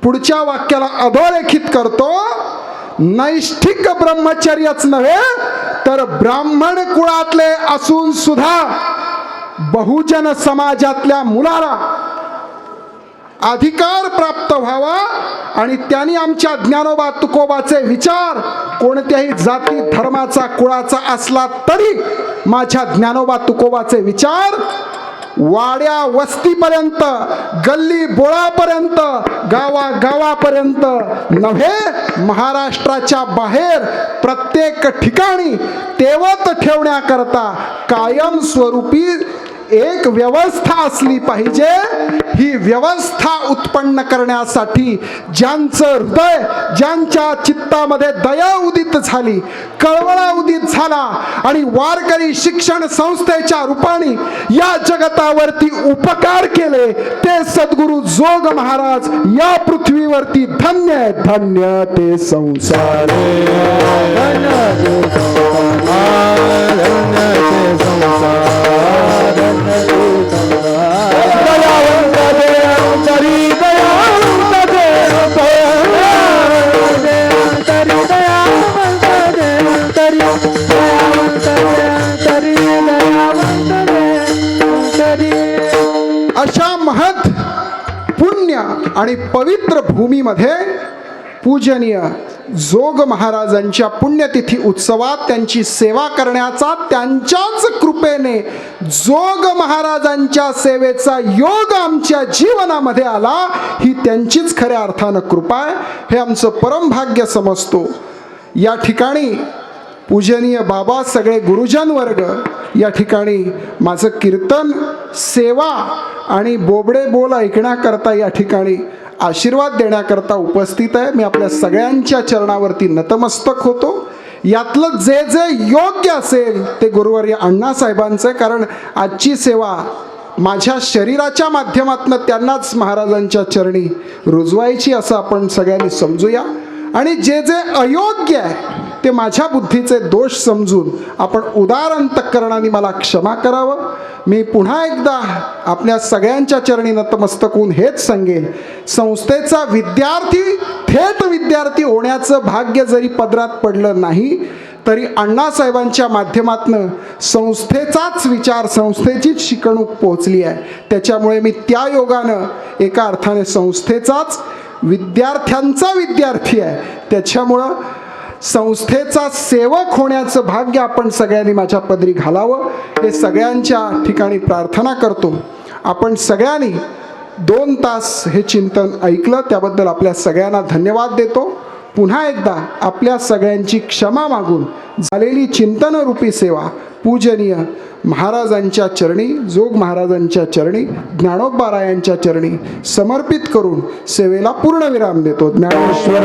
[SPEAKER 1] पुढच्या वाक्याला अधोरेखित करतो, नैष्ठिक ब्रह्मचर्यच नव्हे तर ब्राह्मण कुळातले असून सुद्धा बहुजन समाजातल्या मुलाला अधिकार प्राप्त व्हावा. आणि त्यांनी आमच्या ज्ञानोबा तुकोबाचे विचार कोणत्याही जाती धर्माचा कुळाचा असला तरी माझ्या ज्ञानोबा तुकोबाचे विचार वाड्या वस्तीपर्यंत, गल्ली बोळापर्यंत, गावागावापर्यंत नव्हे, महाराष्ट्राच्या बाहेर प्रत्येक ठिकाणी तेवत ठेवण्याकरता कायमस्वरूपी एक व्यवस्था असली पाहिजे. ही व्यवस्था उत्पन्न करण्यासाठी ज्यांचं हृदय, ज्यांच्या चित्तामध्ये दया उदित झाली, कळवळा उदित झाला आणि वारकरी शिक्षण संस्थेच्या रूपाने या जगतावरती उपकार केले, ते सद्गुरु जोग महाराज या पृथ्वीवरती धन्य आहे. धन्य ते संसार,
[SPEAKER 2] धन्य ते संसार, धन्य ते संसार. दयावंत देवतारी, दयावंत देवतारी, दयावंत देवतारी, दयावंत देवतारी, दयावंत देवतारी.
[SPEAKER 1] अशा महत् पुण्य आणि पवित्र भूमीमध्ये पूजनीय जोग महाराजांच्या पुण्यतिथी उत्सवात त्यांची सेवा करण्याचा, त्यांच्याच कृपेने जोग महाराजांच्या सेवेचा योग आमच्या जीवनामध्ये आला, ही त्यांचीच खऱ्या अर्थानं कृपा आहे. हे आमचं परमभाग्य समजतो. या ठिकाणी पूजनीय बाबा, सगळे गुरुजन वर्ग या ठिकाणी माझं कीर्तन, सेवा आणि बोबडे बोल ऐकण्याकरता या ठिकाणी आशीर्वाद देण्याकरता उपस्थित आहे. मी आपल्या सगळ्यांच्या चरणावरती नतमस्तक होतो. यातलं जे जे योग्य असेल ते गुरुवर्य अण्णासाहेबांचं आहे, कारण आजची सेवा माझ्या शरीराच्या माध्यमातून त्यांनाच महाराजांच्या चरणी रुजवायची असं आपण सगळ्यांनी समजूया. आणि जे जे अयोग्य आहे ते माझ्या बुद्धीचे दोष समजून आपण उदार अंतःकरणाने मला क्षमा करावं. मी पुन्हा एकदा आपल्या सगळ्यांच्या चरणी नतमस्तक होऊन हेच सांगेन, संस्थेचा विद्यार्थी, थेट विद्यार्थी होण्याचं भाग्य जरी पदरात पडलं नाही तरी अण्णासाहेबांच्या माध्यमातून संस्थेचाच विचार, संस्थेचीच शिकवणूक पोहोचली आहे. त्याच्यामुळे मी त्या योगानं एका अर्थाने संस्थेचाच, विद्यार्थ्यांचा विद्यार्थी आहे. त्याच्यामुळं संस्थेचा सेवक होण्याचं भाग्य आपण सगळ्यांनी माझ्या पदरी घालावं हे सगळ्यांच्या ठिकाणी प्रार्थना करतो. आपण सगळ्यांनी 2 तास हे चिंतन ऐकलं त्याबद्दल आपल्या सगळ्यांना धन्यवाद देतो. पुन्हा एकदा आपल्या सगळ्यांची क्षमा मागून झालेली चिंतनरूपी सेवा पूजनीय महाराजांच्या चरणी, जोग महाराजांच्या चरणी, ज्ञानोबारायांच्या चरणी समर्पित करून सेवेला पूर्णविराम देतो. ज्ञानेश्वर